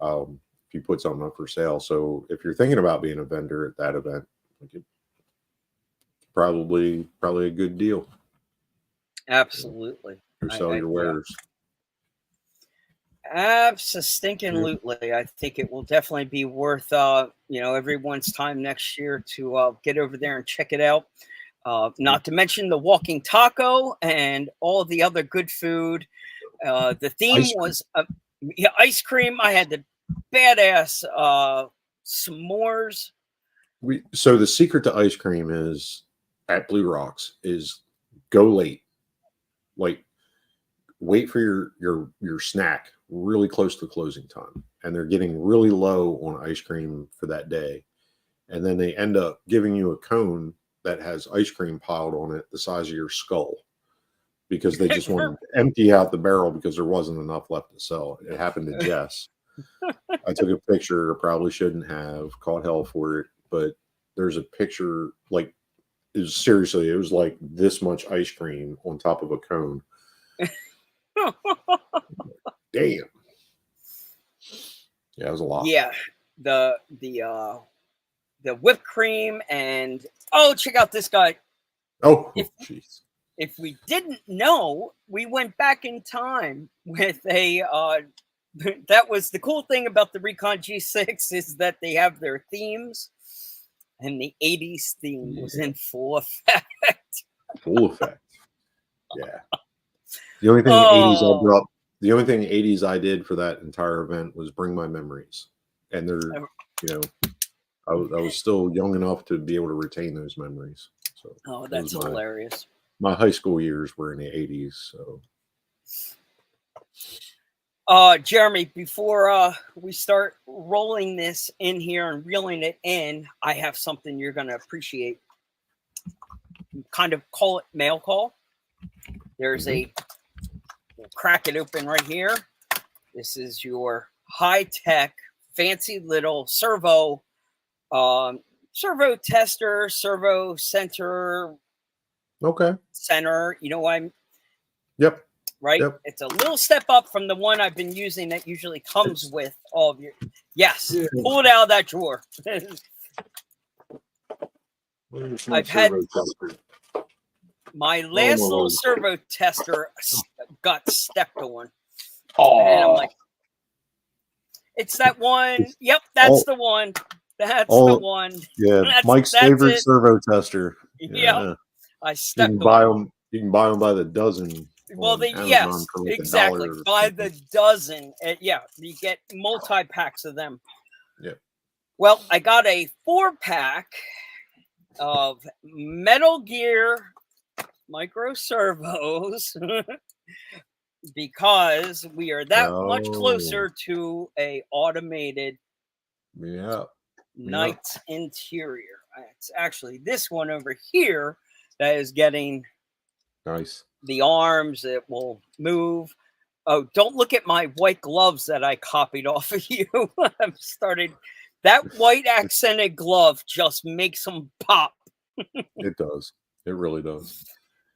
If you put something up for sale. So if you're thinking about being a vendor at that event, it's probably a good deal. Absolutely. To sell your wares. Absolutely. I think it will definitely be worth everyone's time next year to get over there and check it out. Not to mention the walking taco and all the other good food. The theme was ice cream. I had the badass s'mores. So the secret to ice cream is at Blue Rocks is go late. Like wait for your snack really close to closing time, and they're getting really low on ice cream for that day, and then they end up giving you a cone that has ice cream piled on it the size of your skull, because they just wanted to empty out the barrel because there wasn't enough left to sell. It happened to Jess. I took a picture, probably shouldn't have, caught hell for it, but there's a picture, like it was like this much ice cream on top of a cone. Damn. Yeah, it was a lot. Yeah. The whipped cream and check out this guy. Oh, jeez. If we didn't know, we went back in time with a that was the cool thing about the Recon G6 is that they have their themes, and the 80s theme was in full effect. Full effect. Yeah. The only thing 80s I brought the only thing 80s I did for that entire event was bring my memories. And they're, I was still young enough to be able to retain those memories. So Oh, that's hilarious. My high school years were in the 80s. So Jeremy, before we start rolling this in here and reeling it in, I have something you're going to appreciate. Kind of call it mail call. There's we'll crack it open right here. This is your high-tech, fancy little servo tester, servo center. Okay. Center. You know what I'm. Yep. Right? Yep. It's a little step up from the one I've been using that usually comes with all of your. Yes. Yeah. Pull it out of that drawer. I've had my last little servo tester got stepped on. Oh. And I'm like, it's that one. Yep, that's the one. That's the one. Yeah, Mike's favorite servo tester. Yeah. I stepped you can buy them by the dozen. Well, yes, like exactly. By the dozen. Yeah, you get multi-packs of them. Yeah. Well, I got a 4-pack of Metal Gear micro servos because we are that much closer to a automated Knight's interior. It's actually this one over here that is getting nice. The arms that will move. Oh, don't look at my white gloves that I copied off of you. I've started. That white accented glove just makes them pop. It does. It really does.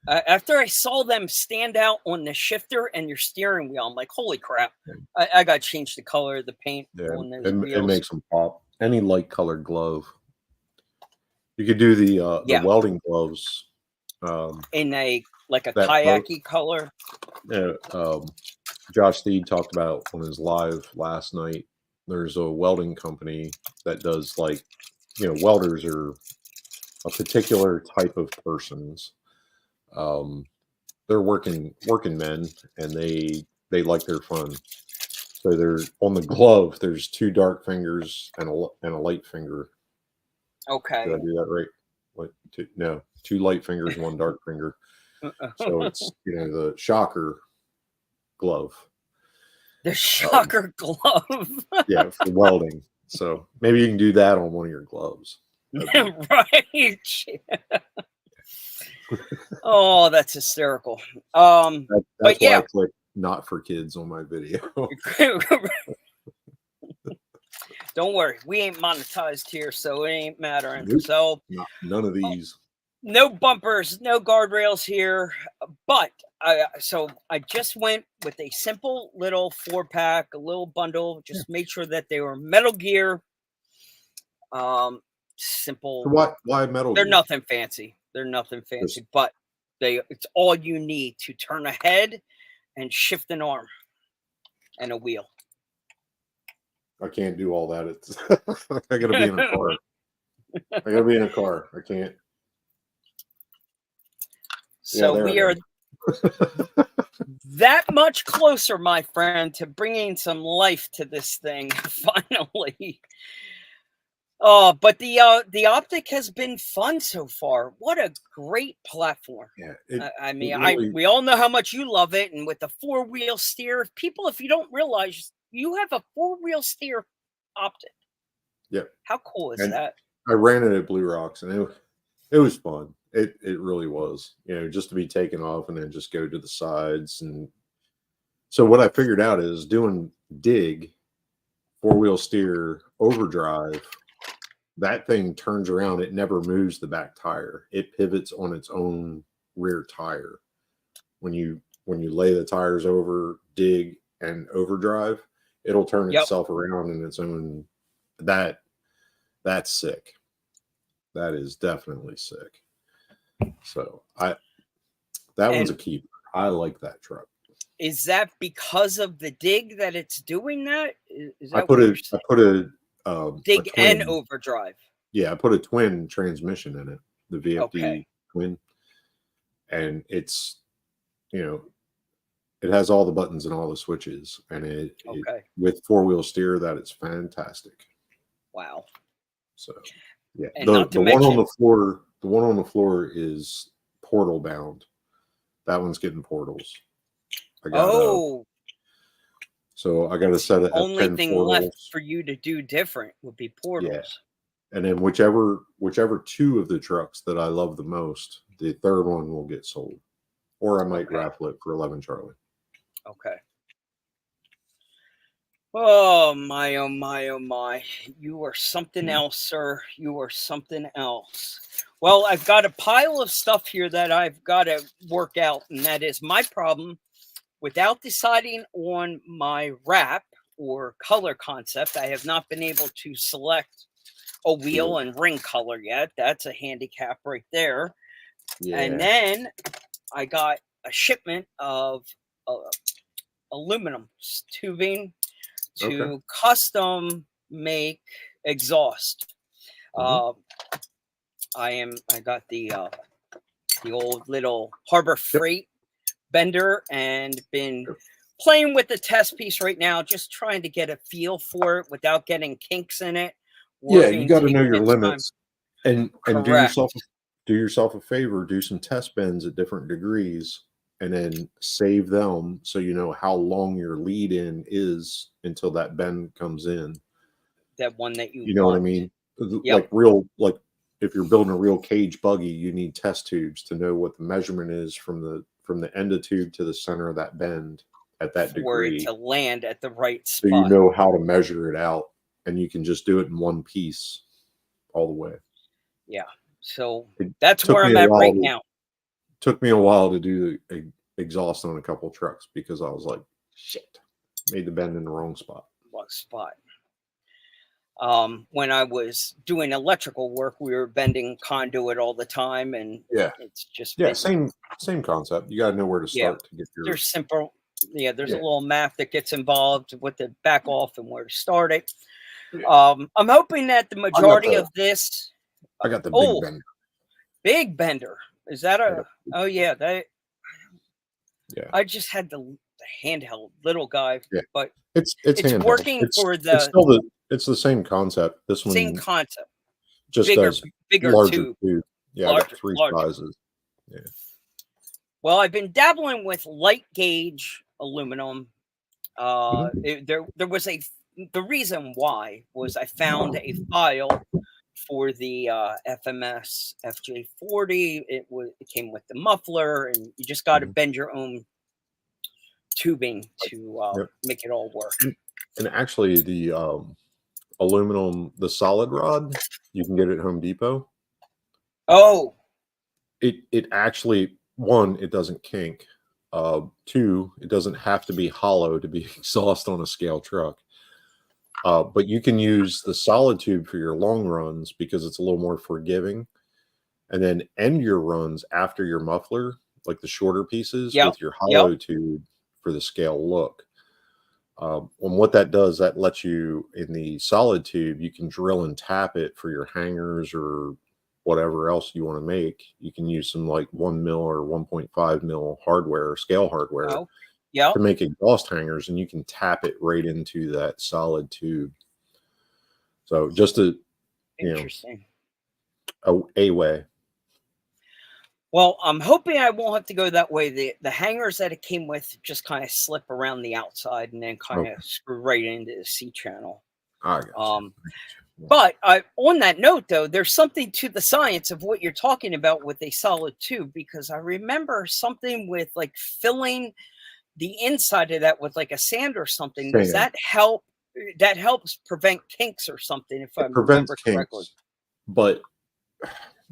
After I saw them stand out on the shifter and your steering wheel, I'm like, holy crap. I got to change the color of the paint on those wheels. It makes them pop. Any light colored glove. You could do the welding gloves. In a kayaky color. Yeah. Josh Steed talked about on his live last night. There's a welding company that does welders are a particular type of persons. They're working men, and they like their fun. So they're on the glove. There's 2 dark fingers and a light finger. Okay. Did I do that right? 2 light fingers, 1 dark finger. So it's the shocker glove. The shocker glove. Yeah, for welding. So maybe you can do that on one of your gloves. Right. Oh, that's hysterical. That's but why I click not for kids on my video. Don't worry, we ain't monetized here, so it ain't mattering. Nope. So none of these. No bumpers, no guardrails here. But I just went with a simple little 4-pack, a little bundle. Just made sure that they were Metal Gear. Simple. So why Metal They're Gear? nothing fancy. They're nothing fancy, but it's all you need to turn a head and shift an arm and a wheel. I can't do all that. It's I gotta be in a car. I gotta be in a car. I can't. So we are that much closer, my friend, to bringing some life to this thing finally. Oh, but the optic has been fun so far. What a great platform! Yeah, we all know how much you love it, and with the 4-wheel steer, if you don't realize, you have a 4-wheel steer optic. Yep. How cool is that? I ran it at Blue Rocks, and it was fun. It really was. Just to be taken off and then just go to the sides. And so what I figured out is doing dig, 4-wheel steer, overdrive. That thing turns around. It never moves the back tire. It pivots on its own rear tire. When you lay the tires over, dig, and overdrive, it'll turn itself around in its own. That's sick. That is definitely sick. So one's a keeper. I like that truck. Is that because of the dig that it's doing that? Is that I put a dig and overdrive. Yeah, I put a twin transmission in it, the VFD twin, and it's It has all the buttons and all the switches, and it Okay. with 4-wheel steer, that is fantastic. Wow. So yeah, And not to the one on mention, the floor is portal bound. That one's getting portals. I got so I got a that's set the of only F10 thing left portals. for you to do different would be Yeah, portals. and then whichever two of the trucks that I love the most, the third one will get sold, or I might Okay. raffle it for 11 Charlie. Okay. Oh my, oh my, oh my. You are something else, sir. You are something else. Well, I've got a pile of stuff here that I've got to work out, and that is my problem. Without deciding on my wrap or color concept, I have not been able to select a wheel and ring color yet. That's a handicap right there. And Yeah. then I got a shipment of aluminum tubing to custom make exhaust. I got the old little Harbor Freight bender and been playing with the test piece right now, just trying to get a feel for it without getting kinks in it. Yeah, you got to know taking your its time. limits, and Correct. do yourself a favor, do some test bends at different degrees, and then save them so you know how long your lead in is until that bend comes in. That one that You know what I mean? Yep. Like if you're building a real cage buggy, you need test tubes to know what the measurement is from the end of tube to the center of that bend at that For it degree, to land at the right so you spot. know how to measure it out, and you can just do it in one piece all the way. Yeah. So It that's took where me I'm a at while right to- now. Took me a while to do the exhaust on a couple trucks because I was like, shit, made the bend in the wrong spot. One spot. When I was doing electrical work, we were bending conduit all the time, and Yeah, it's just yeah, same concept. You got to know where to Yeah. start to get your. There's simple. Yeah, there's Yeah. a little map that gets involved with the back off and where to start it. Yeah. I'm hoping that the majority of this. I got the big bender. Big bender. Is that a? Oh yeah, that. Yeah. I just had the handheld little guy, Yeah. but It's it's working for the it's the same concept. This one same concept. just Bigger, does bigger larger tube. Yeah, I got three sizes. Yeah. Well, I've been dabbling with light gauge aluminum. There was the reason why was I found a file for the FMS FJ40. It came with the muffler, and you just got to bend your own tubing to make it all work. And actually, the aluminum, the solid rod, you can get it at Home Depot. Oh, it actually, one, it doesn't kink. Two, it doesn't have to be hollow to be exhaust on a scale truck. But you can use the solid tube for your long runs because it's a little more forgiving, and then end your runs after your muffler, like the shorter pieces, with your hollow tube for the scale look. And what that does, that lets you, in the solid tube, you can drill and tap it for your hangers or whatever else you want to make. You can use some like 1 mil or 1.5 mil hardware, scale hardware, to make exhaust hangers, and you can tap it right into that solid tube. So just a a way. Well, I'm hoping I won't have to go that way. The hangers that it came with just kind of slip around the outside and then kind of screw right into the C channel. But on that note, though, there's something to the science of what you're talking about with a solid tube, because I remember something with like filling the inside of that with like a sand or something. Does that help? That helps prevent kinks or something, if I remember correctly. But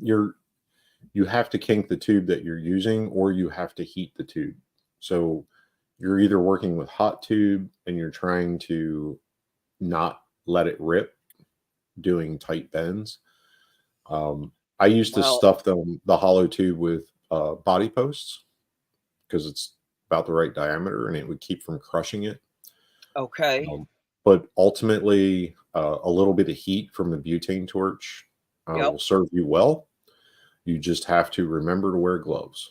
you have to kink the tube that you're using, or you have to heat the tube. So you're either working with hot tube and you're trying to not let it rip doing tight bends. I used to stuff the hollow tube with body posts because it's about the right diameter and it would keep from crushing it. Okay. But ultimately, a little bit of heat from the butane torch will serve you well. You just have to remember to wear gloves.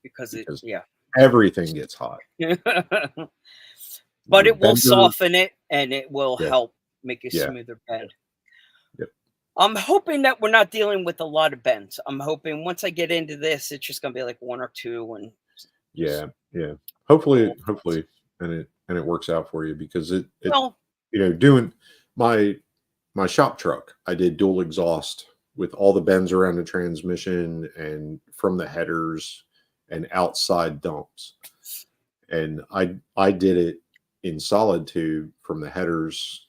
Because everything gets hot. But Your it will bender- soften it, and it will Yeah. help make a Yeah. smoother bend. Yep. I'm hoping that we're not dealing with a lot of bends. I'm hoping once I get into this, it's just gonna be like one or two, and Yeah. Hopefully, and it works out for you, because it well, doing my shop truck, I did dual exhaust with all the bends around the transmission and from the headers and outside dumps. And I did it in solid tube from the headers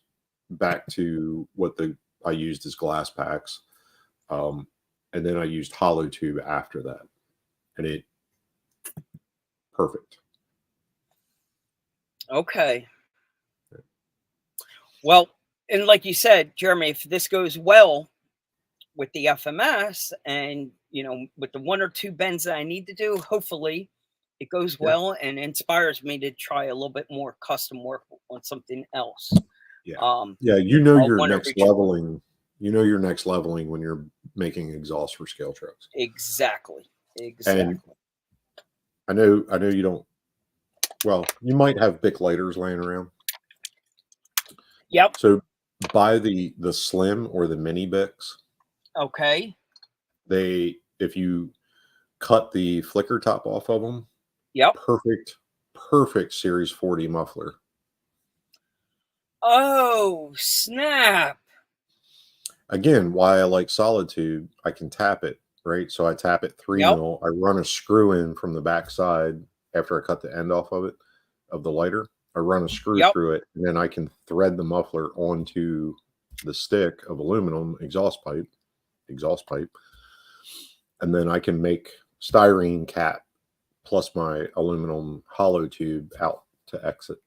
back to what I used as glass packs. And then I used hollow tube after that. And it perfect. okay. Well, and like you said, Jeremy, if this goes well with the FMS, and with the one or two bends that I need to do, hopefully it goes Yeah. well and inspires me to try a little bit more custom work on something else. Yeah. I'll Your wanna next reach for- leveling. Your next leveling when you're making exhaust for scale trucks. Exactly. And I know you don't. Well, you might have Bic lighters laying around. Yep. So buy the slim or the mini Bics. Okay. If you cut the flicker top off of them, Yep. perfect Series 40 muffler. Oh, snap. Again, why I like solid tube, I can tap it, right? So I tap it 3 Yep. mil. I run a screw in from the back side after I cut the end off of it, of the lighter. I run a screw Yep. through it, and then I can thread the muffler onto the stick of aluminum exhaust pipe, and then I can make styrene cap plus my aluminum hollow tube out to exit.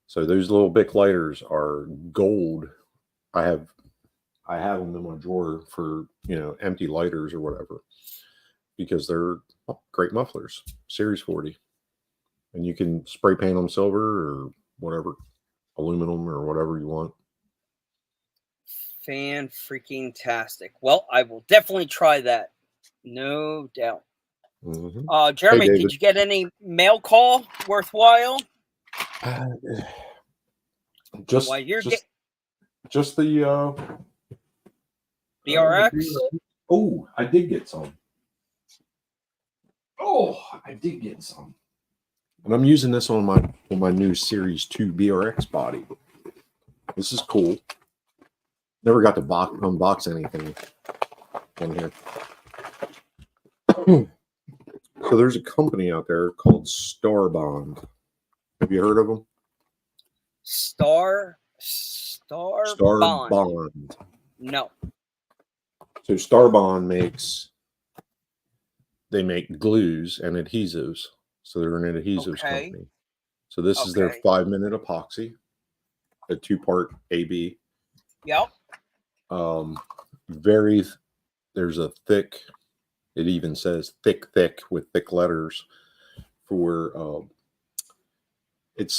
So those little Bic lighters are gold. I have them in my drawer for empty lighters or whatever, because they're great mufflers, Series 40, and you can spray paint them silver or whatever, aluminum or whatever you want. Fan-freaking-tastic. Well, I will definitely try that. No doubt. Mm-hmm. Jeremy, Hey, did you get any mail call worthwhile? Just While you're just the BRX? Oh, I did get some. And I'm using this on my new Series 2 BRX body. This is cool. Never got to unbox anything in here. So there's a company out there called Starbond. Have you heard of them? Starbond. No. So Starbond make glues and adhesives. So they're an adhesives company. So this is their 5-minute epoxy, a 2-part AB. Yep. There's a thick, it even says thick with thick letters for it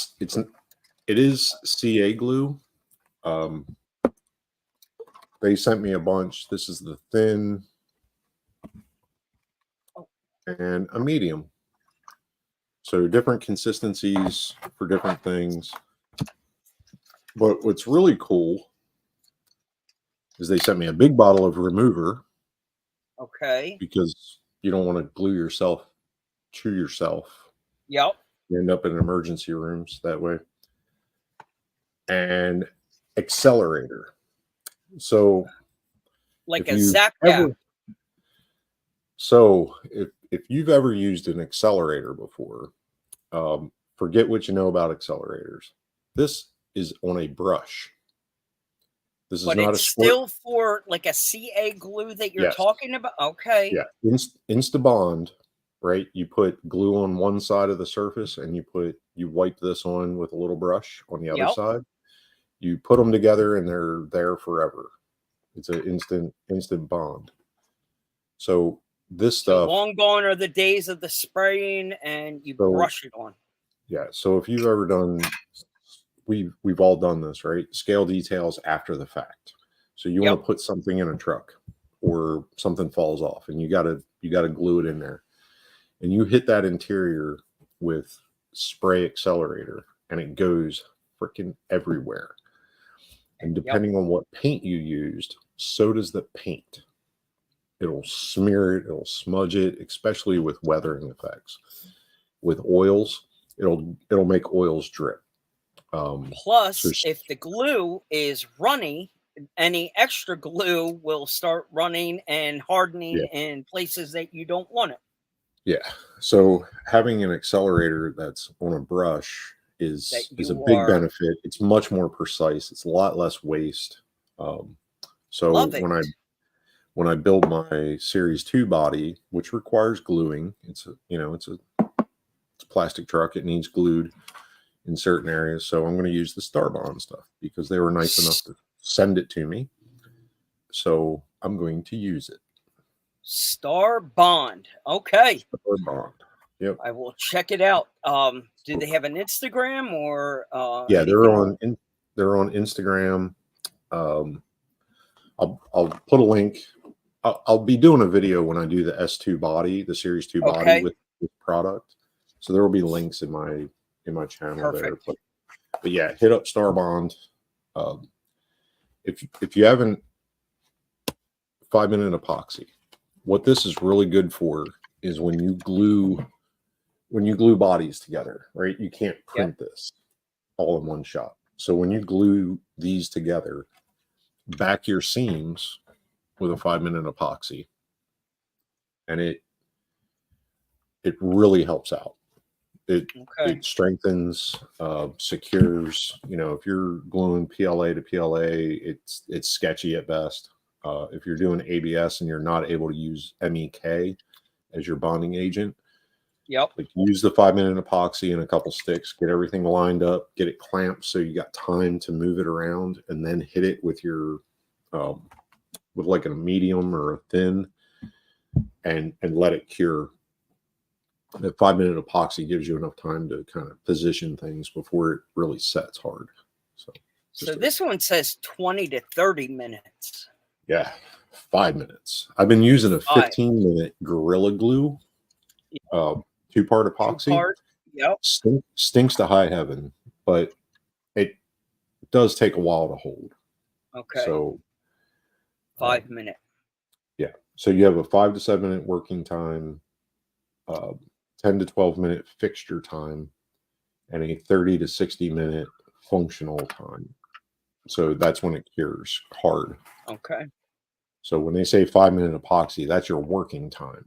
is CA glue. They sent me a bunch. This is the thin and a medium. So different consistencies for different things. But what's really cool is they sent me a big bottle of remover. Okay. Because you don't want to glue yourself to yourself. Yep. You end up in emergency rooms that way. And accelerator. So like a Zap Gap. So if you've ever used an accelerator before, forget what you know about accelerators. This is on a brush. This is not it's still for like a CA glue that you're talking about. Okay. Yeah. Instabond, right? You put glue on one side of the surface and you wipe this on with a little brush on the other side. You put them together and they're there forever. It's an instant bond. So this stuff. Long gone are the days of the spraying and you brush it on. Yeah. So if you've ever done, we've all done this, right? Scale details after the fact. So you want to put something in a truck or something falls off and you gotta glue it in there. and you hit that interior with spray accelerator, and it goes freaking everywhere. And depending on what paint you used, so does the paint. It'll smear it, it'll smudge it, especially with weathering effects. With oils, it'll make oils drip. Plus, if the glue is runny, any extra glue will start running and hardening in places that you don't want it. Yeah. So having an accelerator that's on a brush is a big benefit. It's much more precise. It's a lot less waste. So when I build my Series 2 body, which requires gluing, it's a plastic truck. It needs glued in certain areas. So I'm going to use the Starbond stuff because they were nice enough to send it to me. So I'm going to use it. Starbond. Okay. Starbond. Yep. I will check it out. Do they have an Instagram or yeah, they're on Instagram. I'll put a link. I'll be doing a video when I do the S2 body, the Series 2 body with product. So there will be links in my channel there. But yeah, hit up Starbond. If you haven't, 5-minute epoxy. What this is really good for is when you glue bodies together, right? You can't print this all in one shot. So when you glue these together, back your seams with a 5-minute epoxy, and it really helps out. It strengthens, secures. If you're gluing PLA to PLA, it's sketchy at best. If you're doing ABS and you're not able to use MEK as your bonding agent, use the 5-minute epoxy and a couple sticks, get everything lined up, get it clamped so you got time to move it around, and then hit it with your with like a medium or a thin, and let it cure. The 5-minute epoxy gives you enough time to kind of position things before it really sets hard. So this one says 20 to 30 minutes. Yeah, 5 minutes. I've been using a 15-minute Gorilla Glue, 2-part epoxy. Stinks to high heaven, but it does take a while to hold. Okay. So 5 minute. Yeah. So you have a 5 to 7 minute working time, 10 to 12 minute fixture time, and a 30 to 60 minute functional time. So that's when it cures hard. Okay. So when they say 5-minute epoxy, that's your working time.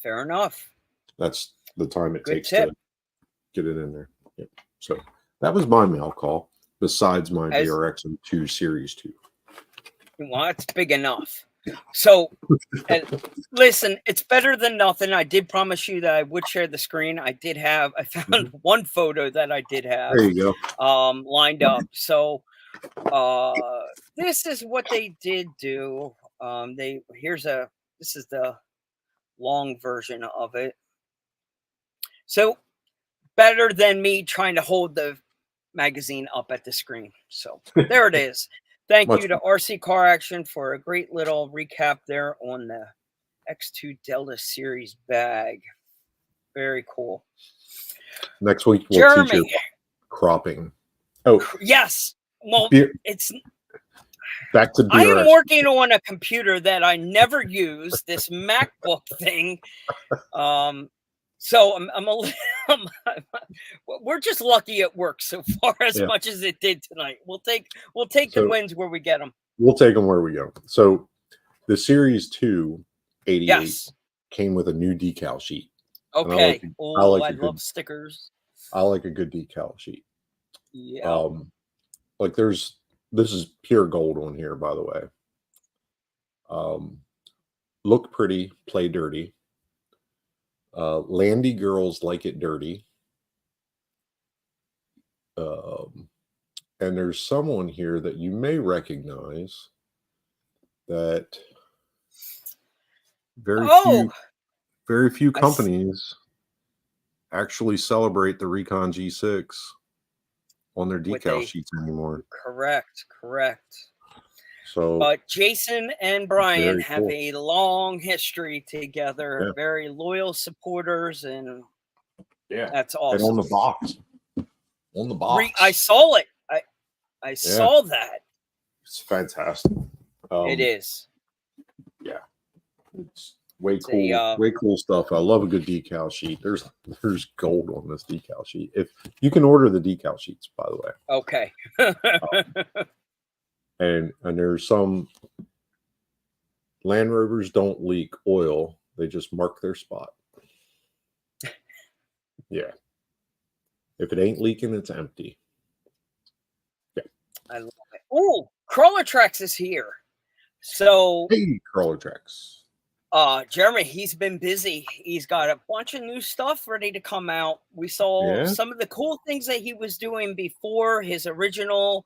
Fair enough. That's the time it takes to get it in there. Yep. So that was my mail call, besides my VRX-02 Series 2. Well, that's big enough. So, listen, it's better than nothing. I did promise you that I would share the screen. I found one photo that I did have. There you go. Lined up. So, this is what they did do. This is the long version of it. So, better than me trying to hold the magazine up at the screen. So, there it is. Thank you to RC Car Action for a great little recap there on the X2 Delta Series bag. Very cool. Next week we'll teach you cropping. Oh, yes. Well, it's back to BRX. I am working on a computer that I never use, this MacBook thing. So we're just lucky it works so far as much as it did tonight. We'll take the wins where we get them. We'll take them where we go. So the Series 2 88 came with a new decal sheet. Okay. I love stickers. I like a good decal sheet. Yeah. This is pure gold on here, by the way. Look pretty, play dirty. Landy girls like it dirty. And there's someone here that you may recognize that very few companies actually celebrate the Recon G6 on their decal sheets anymore. Correct. So But Jason and Brian very have cool. a long history together, Yeah. very loyal supporters, and Yeah. that's And awesome. on the box. On the box. I saw it. I saw that. It's fantastic. It is. Yeah. It's way It's cool. a, Way cool stuff. I love a good decal sheet. There's gold on this decal sheet. If you can order the decal sheets, by the way. okay. And there's some Land Rovers don't leak oil. They just mark their spot. Yeah. If it ain't leaking, it's empty. Yeah. I love it. Oh, Crawler Tracks is here. So Hey, Crawler Tracks. Jeremy, he's been busy. He's got a bunch of new stuff ready to come out. We saw some of the cool things that he was doing before his original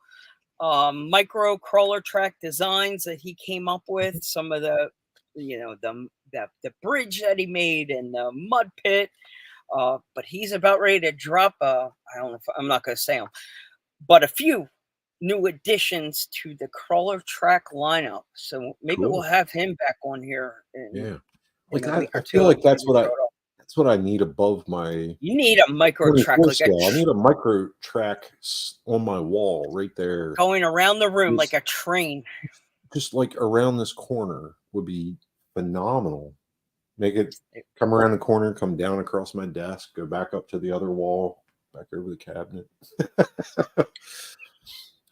micro crawler track designs that he came up with. Some of the, the bridge that he made and the mud pit. But he's about ready to drop I don't know if I'm not going to say them, but a few new additions to the crawler track lineup. So maybe we'll have him back on here. Like I feel like that's what I need above my. You need a micro track, like I need a micro track on my wall right there, going around the room like a train. Just like around this corner would be phenomenal. Make it come around the corner, come down across my desk, go back up to the other wall, back over the cabinet.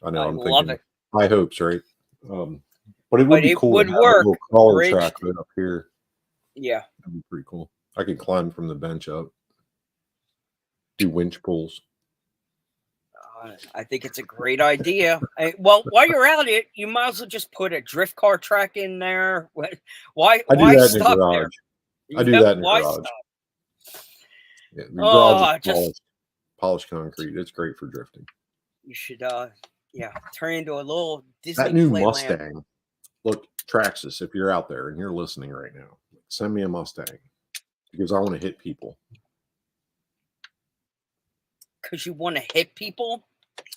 I know. I'm thinking high hopes, right? But it would be cool. Would to have work. A little crawler track right up here. Yeah, that'd be pretty cool. I could climb from the bench up, do winch pulls. I think it's a great idea. Well, while you're at it, you might as well just put a drift car track in there. Why stop there? I do that in the garage. Yeah, the garage is polished concrete. It's great for drifting. You should, turn into a little Disney. That new Mustang. Look, Traxxas, if you're out there and you're listening right now, send me a Mustang because I want to hit people. Because you want to hit people?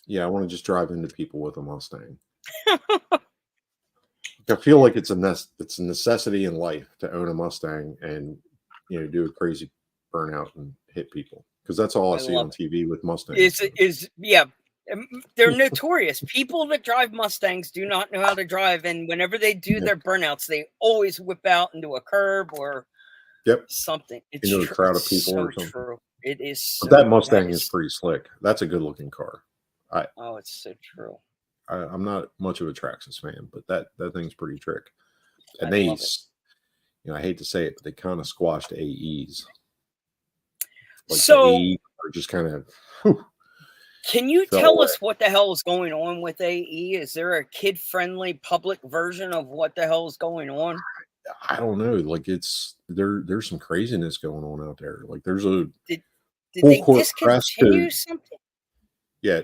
Yeah, I want to just drive into people with a Mustang. I feel like it's a necessity in life to own a Mustang and do a crazy burnout and hit people, because that's all I see on TV with Mustangs. They're notorious. People that drive Mustangs do not know how to drive, and whenever they do their burnouts, they always whip out into a curb or something. It's into a crowd of people or something. True. It is. But that Mustang is pretty slick. That's a good looking car. It's so true. I'm not much of a Traxxas fan, but that thing's pretty trick. And I hate to say it, but they kind of squashed AEs. Like so the AE are just kind of. Can you tell us what the hell is going on with AE? Is there a kid-friendly public version of what the hell is going on? I don't know. Like there's some craziness going on out there. Like there's a did they discontinue something? Yeah,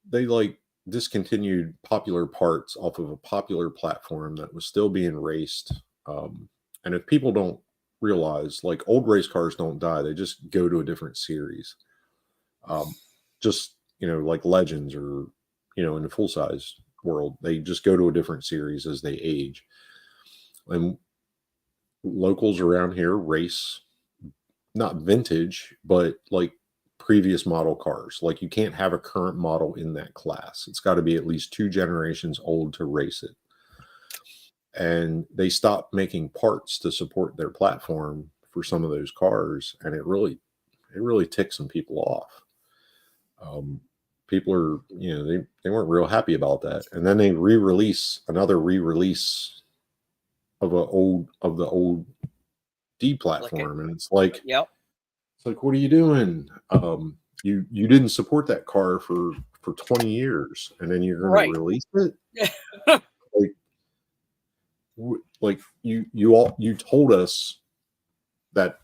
they discontinued popular parts off of a popular platform that was still being raced. And if people don't realize, like, old race cars don't die, they just go to a different series. Like Legends or in the full size world, they just go to a different series as they age. And locals around here race not vintage, but like previous model cars. Like, you can't have a current model in that class. It's got to be at least 2 generations old to race it. And they stopped making parts to support their platform for some of those cars, and it really ticked some people off. People are, they weren't real happy about that. And then they another re-release of the old D platform, and it's like, it's like, what are you doing? You didn't support that car for 20 years, and then you're going to release it. like you told us that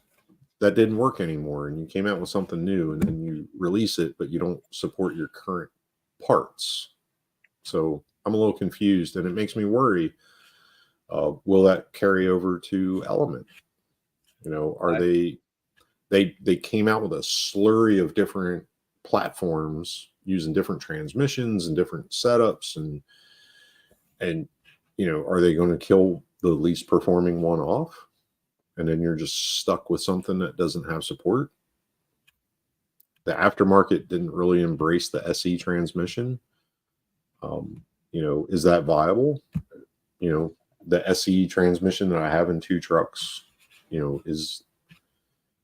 didn't work anymore, and you came out with something new, and then you release it, but you don't support your current parts. So I'm a little confused, and it makes me worry. Will that carry over to Element? Are they came out with a slurry of different platforms using different transmissions and different setups, and are they going to kill the least performing one off? And then you're just stuck with something that doesn't have support. The aftermarket didn't really embrace the SE transmission. Is that viable? The SE transmission that I have in 2 trucks, am I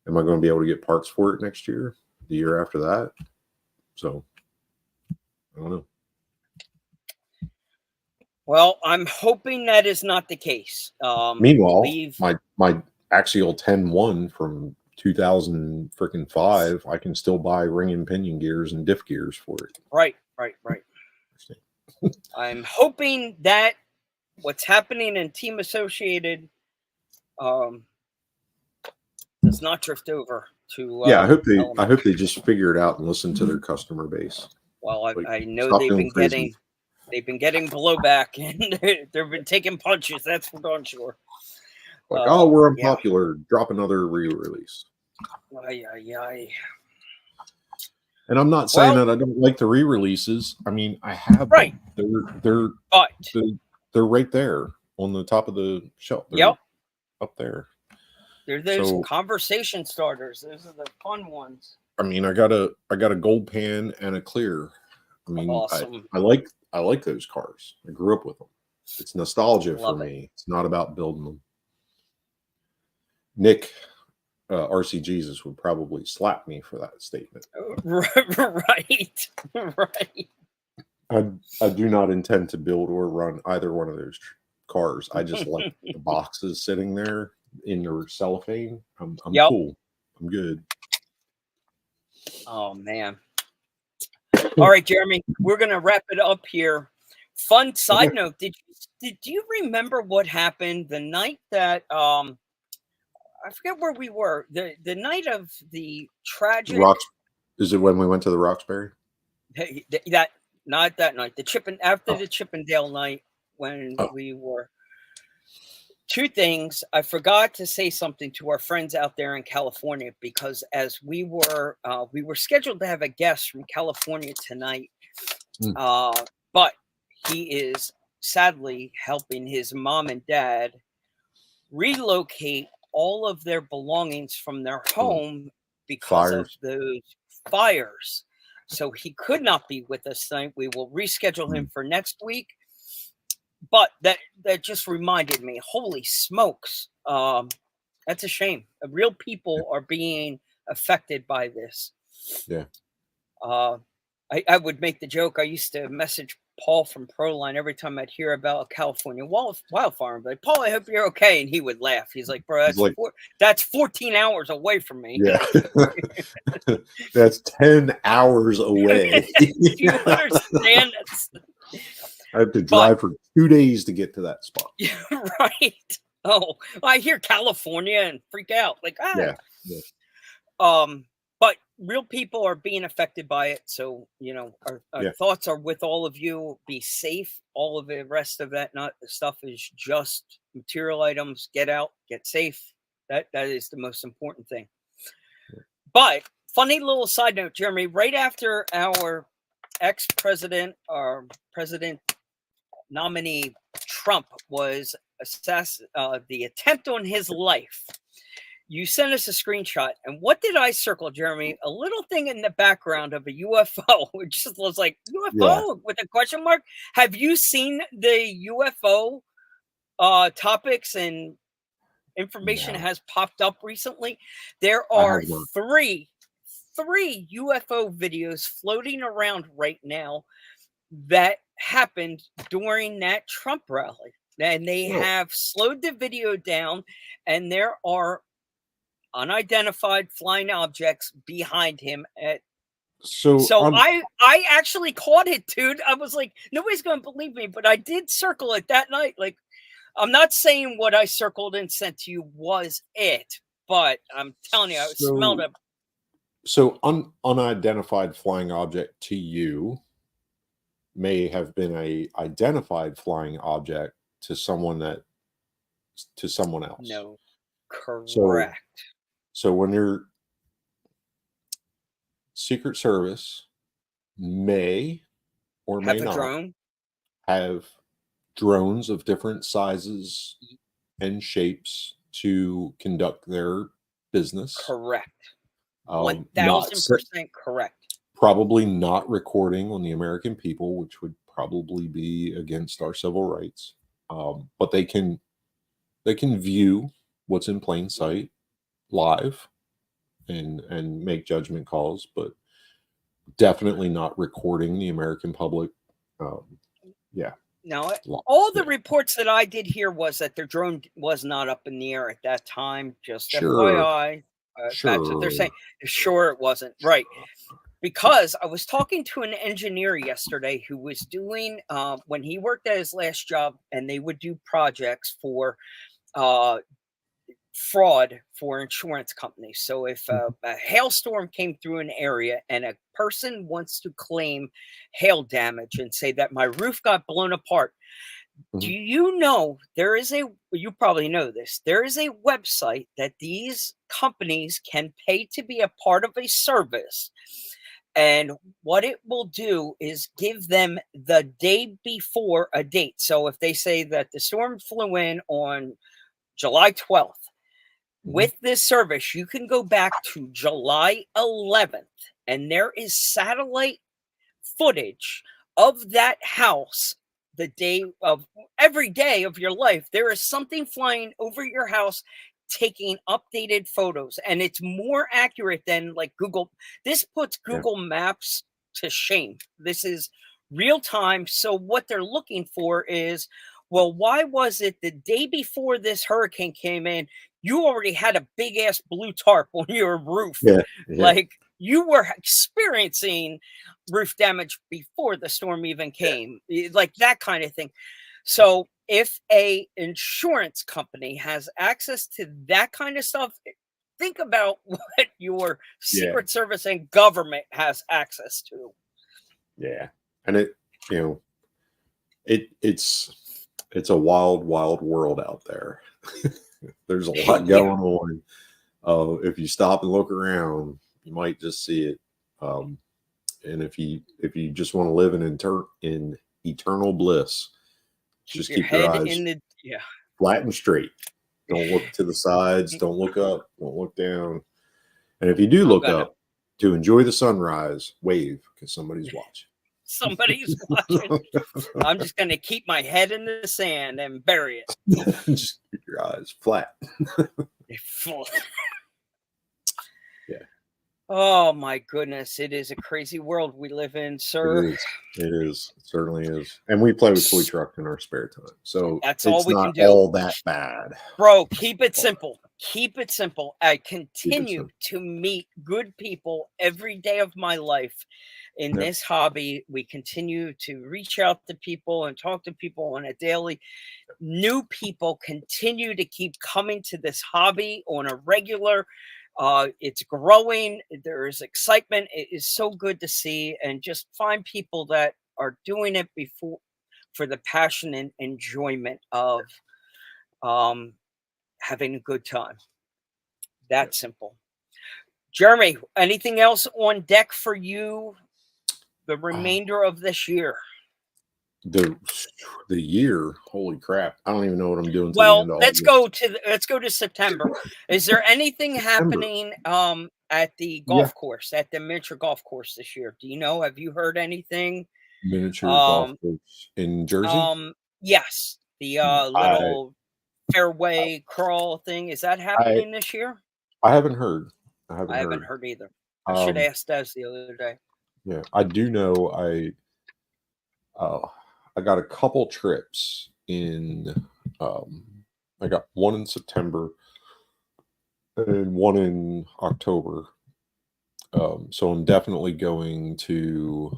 going to be able to get parts for it next year, the year after that? So I don't know. Well, I'm hoping that is not the case. Meanwhile, my Axial 10-1 from 2005, I can still buy ring and pinion gears and diff gears for it. Right. I'm hoping that what's happening in Team Associated does not drift over to. I hope they just figure it out and listen to their customer base. Well, I know they've been getting blowback and they've been taking punches. That's for darn sure. Like, we're unpopular. Yeah. Drop another re-release. And I'm not saying that I don't like the re-releases. I mean, I have right. They're right there on the top of the shelf. They're up there. They're those conversation starters. Those are the fun ones. I mean, I got a gold pan and a clear. I mean, awesome. I like those cars. I grew up with them. It's nostalgia for me. It's not about building them. Nick, RC Jesus would probably slap me for that statement. Right. I do not intend to build or run either one of those cars. I just like the boxes sitting there in their cellophane. I'm cool. I'm good. Oh man. All right, Jeremy, we're gonna wrap it up here. Fun side note: Did you remember what happened the night that I forget where we were, the night of the tragic? Is it when we went to the Roxbury? That not that night. The Chippendale night when we were. 2 things. I forgot to say something to our friends out there in California, because as we were scheduled to have a guest from California tonight, but he is sadly helping his mom and dad relocate all of their belongings from their home because of those fires. So he could not be with us tonight. We will reschedule him for next week. But that just reminded me, holy smokes, that's a shame. Real people are being affected by this. Yeah. I would make the joke. I used to message Paul from Proline every time I'd hear about a California wildfire. I'm like, Paul, I hope you're okay. And he would laugh. He's like, bro, that's 14 hours away from me. Yeah. That's 10 hours away. You understand? I have to drive for 2 days to get to that spot. Right. Oh, I hear California and freak out. Like, Yeah. But real people are being affected by it. So, our thoughts are with all of you. Be safe. All of the rest of that stuff is just material items. Get out, get safe. That is the most important thing. But funny little side note, Jeremy, right after our ex-president or president nominee Trump was the attempt on his life, you sent us a screenshot. And what did I circle, Jeremy? A little thing in the background of a UFO. It just was like, UFO with a question mark. Have you seen the UFO topics and information has popped up recently? There are three UFO videos floating around right now that happened during that Trump rally, and they have slowed the video down, and there are unidentified flying objects behind him. So I actually caught it, dude. I was like, nobody's gonna believe me, but I did circle it that night. Like, I'm not saying what I circled and sent to you was it, but I'm telling you, I smelled it. So unidentified flying object to you may have been a identified flying object to someone else. No, correct. So when your Secret Service may or may not have drones of different sizes and shapes to conduct their business. Correct. Not 1000% correct. probably not recording on the American people, which would probably be against our civil rights. But they can view what's in plain sight live and make judgment calls, but definitely not recording the American public. Yeah. Now, all the reports that I did hear was that their drone was not up in the air at that time. Just FYI, that's what they're saying. Sure, it wasn't. Right. Because I was talking to an engineer yesterday who was doing, when he worked at his last job, and they would do projects for fraud for insurance companies. So if a hailstorm came through an area and a person wants to claim hail damage and say that my roof got blown apart, do you know you probably know this, there is a website that these companies can pay to be a part of a service. And what it will do is give them the day before a date. So if they say that the storm flew in on July 12th, with this service, you can go back to July 11th, and there is satellite footage of that house the day of every day of your life. There is something flying over your house taking updated photos, and it's more accurate than like Google. This puts Google Maps to shame. This is real time. So what they're looking for is, well, why was it the day before this hurricane came in, you already had a big ass blue tarp on your roof? Like you were experiencing roof damage before the storm even came, like that kind of thing. So if a insurance company has access to that kind of stuff, think about what your Secret Service and government has access to. Yeah. And it's a wild, wild world out there. There's a lot going on. If you stop and look around, you might just see it. And if you just want to live in eternal bliss, just keep your eyes flat and straight. Don't look to the sides. Don't look up. Don't look down. And if you do look up to enjoy the sunrise, wave because somebody's watching. Somebody's watching. I'm just going to keep my head in the sand and bury it. Just keep your eyes flat. Oh my goodness. It is a crazy world we live in, sir. It is. It certainly is. And we play with toy truck in our spare time. So that's all we can do. All that bad. Bro, keep it simple. Keep it simple. I continue to meet good people every day of my life in this hobby. We continue to reach out to people and talk to people on a daily. New people continue to keep coming to this hobby on a regular. It's growing. There is excitement. It is so good to see, and just find people that are doing it for the passion and enjoyment of having a good time. That's simple. Jeremy, anything else on deck for you the remainder of this year? The year, holy crap! I don't even know what I'm doing. Well, let's go to September. Is there anything happening at the golf course, at the miniature golf course this year? Do you know? Have you heard anything? Miniature golf course in Jersey? Yes, the little fairway crawl thing. Is that happening this year? I haven't heard. I haven't heard either. I should ask Des the other day. Yeah, I do know. I got a couple trips in. I got one in September and one in October. So I'm definitely going to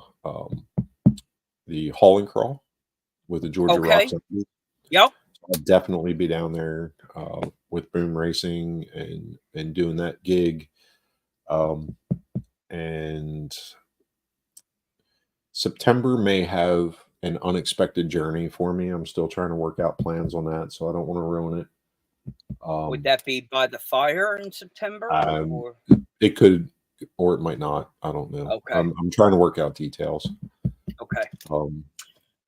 the Haul and Crawl with the Georgia Rocks. Yep. I'll definitely be down there with Boom Racing and doing that gig. And September may have an unexpected journey for me. I'm still trying to work out plans on that, so I don't want to ruin it. Would that be by the fire in September? Or? It could, or it might not. I don't know. Okay. I'm trying to work out details. Okay.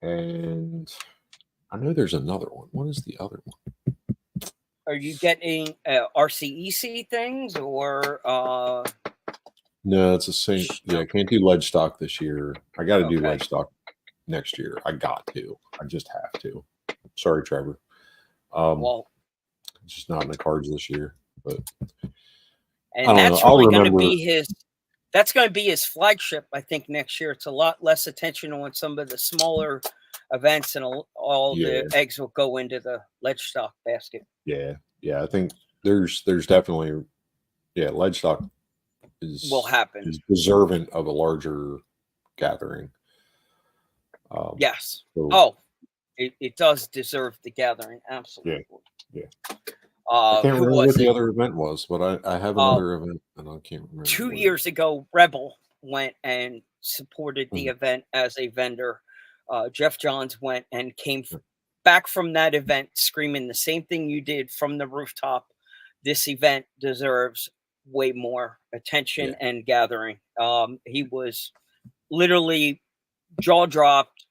And I know there's another one. What is the other one? Are you getting RCEC things or? No, it's the same. Yeah, I can't do ledge stock this year. I got to do Okay. ledge stock next year. I got to. I just have to. Sorry, Trevor. Well, It's just not in the cards this year. But and I don't know. that's I'll really going to remember. be his. That's going to be his flagship, I think, next year. It's a lot less attention on some of the smaller events, and all Yeah. the eggs will go into the ledge stock basket. Yeah, I think there's definitely ledge stock Will happen. is deserving of a larger gathering. Yes. So, It does deserve the gathering. Absolutely. Yeah. I can't who remember was what the it? other event was, but I have another event and I can't remember. 2 what it years ago, Rebel went and supported the Mhm. event as a vendor. Jeff Johns went and came back from that event screaming the same thing you did from the rooftop. This event deserves way more attention and gathering. He was literally jaw dropped,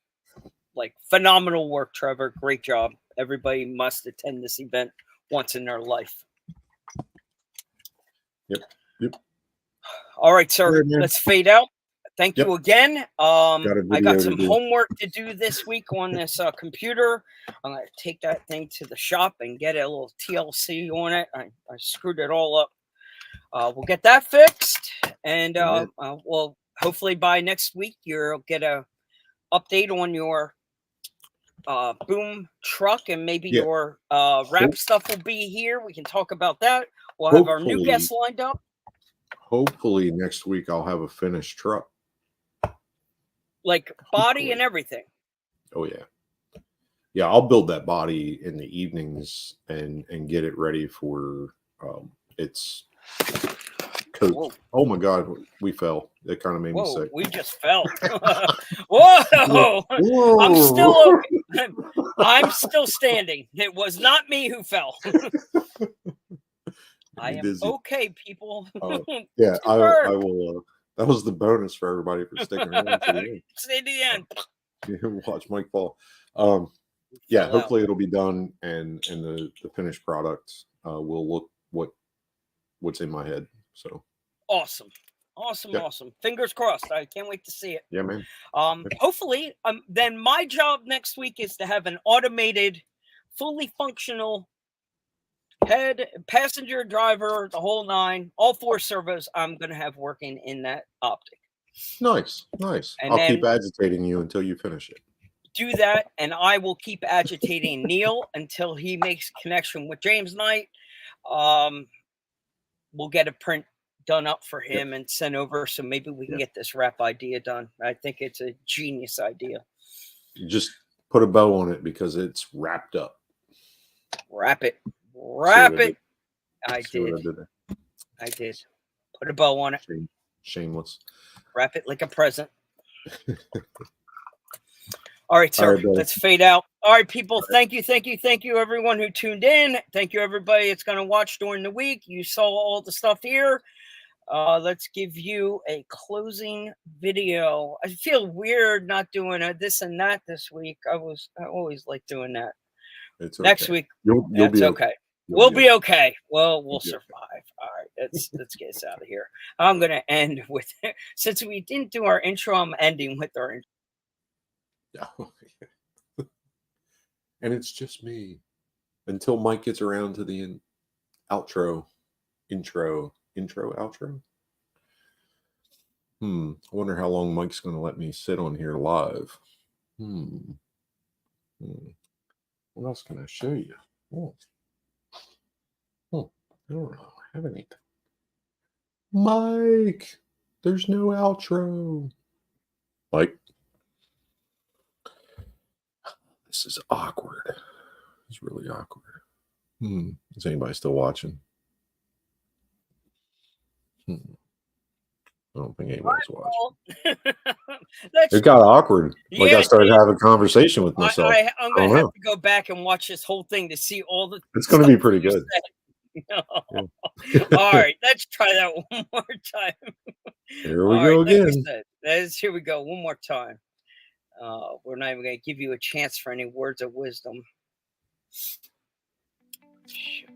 like phenomenal work, Trevor. Great job. Everybody must attend this event once in their life. Yep. All right, sir. All right, man. Let's fade out. Thank Yep. you again. I got some to do. homework to do this week on this computer. I'm going to take that thing to the shop and get a little TLC on it. I screwed it all up. We'll get that fixed. And well, hopefully by next week, you'll get a update on your boom truck, and maybe your wrap stuff will be here. We can talk about that. We'll have our new guests lined up. Hopefully next week I'll have a finished truck. Like body and everything. Oh yeah. Yeah, I'll build that body in the evenings and get it ready for its coat. Whoa. Oh my God, we fell. It kind of made me sick. We just fell. Whoa. I'm still okay. I'm still standing. It was not me who fell. I am dizzy. okay, people. Yeah, I will. That was the bonus for everybody for sticking around to the end. Stay to the end. Watch Mike fall. Yeah, hopefully it'll be done, and the finished product will look what's in my head. So awesome. Fingers crossed. I can't wait to see it. Yeah, man. Hopefully, then my job next week is to have an automated, fully functional head, passenger, driver, the whole nine, all 4 servos I'm going to have working in that optic. Nice. And I'll keep agitating you until you finish it. Do that, and I will keep agitating Neil until he makes connection with James Knight. We'll get a print done up for him and sent over, so maybe we can get this wrap idea done. I think it's a genius idea. Just put a bow on it because it's wrapped up. Wrap it. I did. Put a bow on it. Shameless. Wrap it like a present. All right, sir. Let's fade out. All right, people. Thank you, everyone who tuned in. Thank you, everybody that's going to watch during the week. You saw all the stuff here. Let's give you a closing video. I feel weird not doing this and that this week. I always like doing that. It's okay. Next week, you'll be okay. We'll be okay. Well, we'll survive. All right, let's get us out of here. I'm gonna end with, since we didn't do our intro, I'm ending with our intro. And it's just me until Mike gets around to the intro. I wonder how long Mike's going to let me sit on here live. What else can I show you? I don't know. I have anything. Mike, there's no outro. Mike, this is awkward. It's really awkward. Is anybody still watching? I don't think anybody's watching. It got awkward. Like I started having a conversation with myself. I'm going to have to go back and watch this whole thing to see all the. It's going to be pretty good. No. Yeah. All right, let's try that one more time. Here we go again. Like here we go one more time. We're not even going to give you a chance for any words of wisdom. Shoot.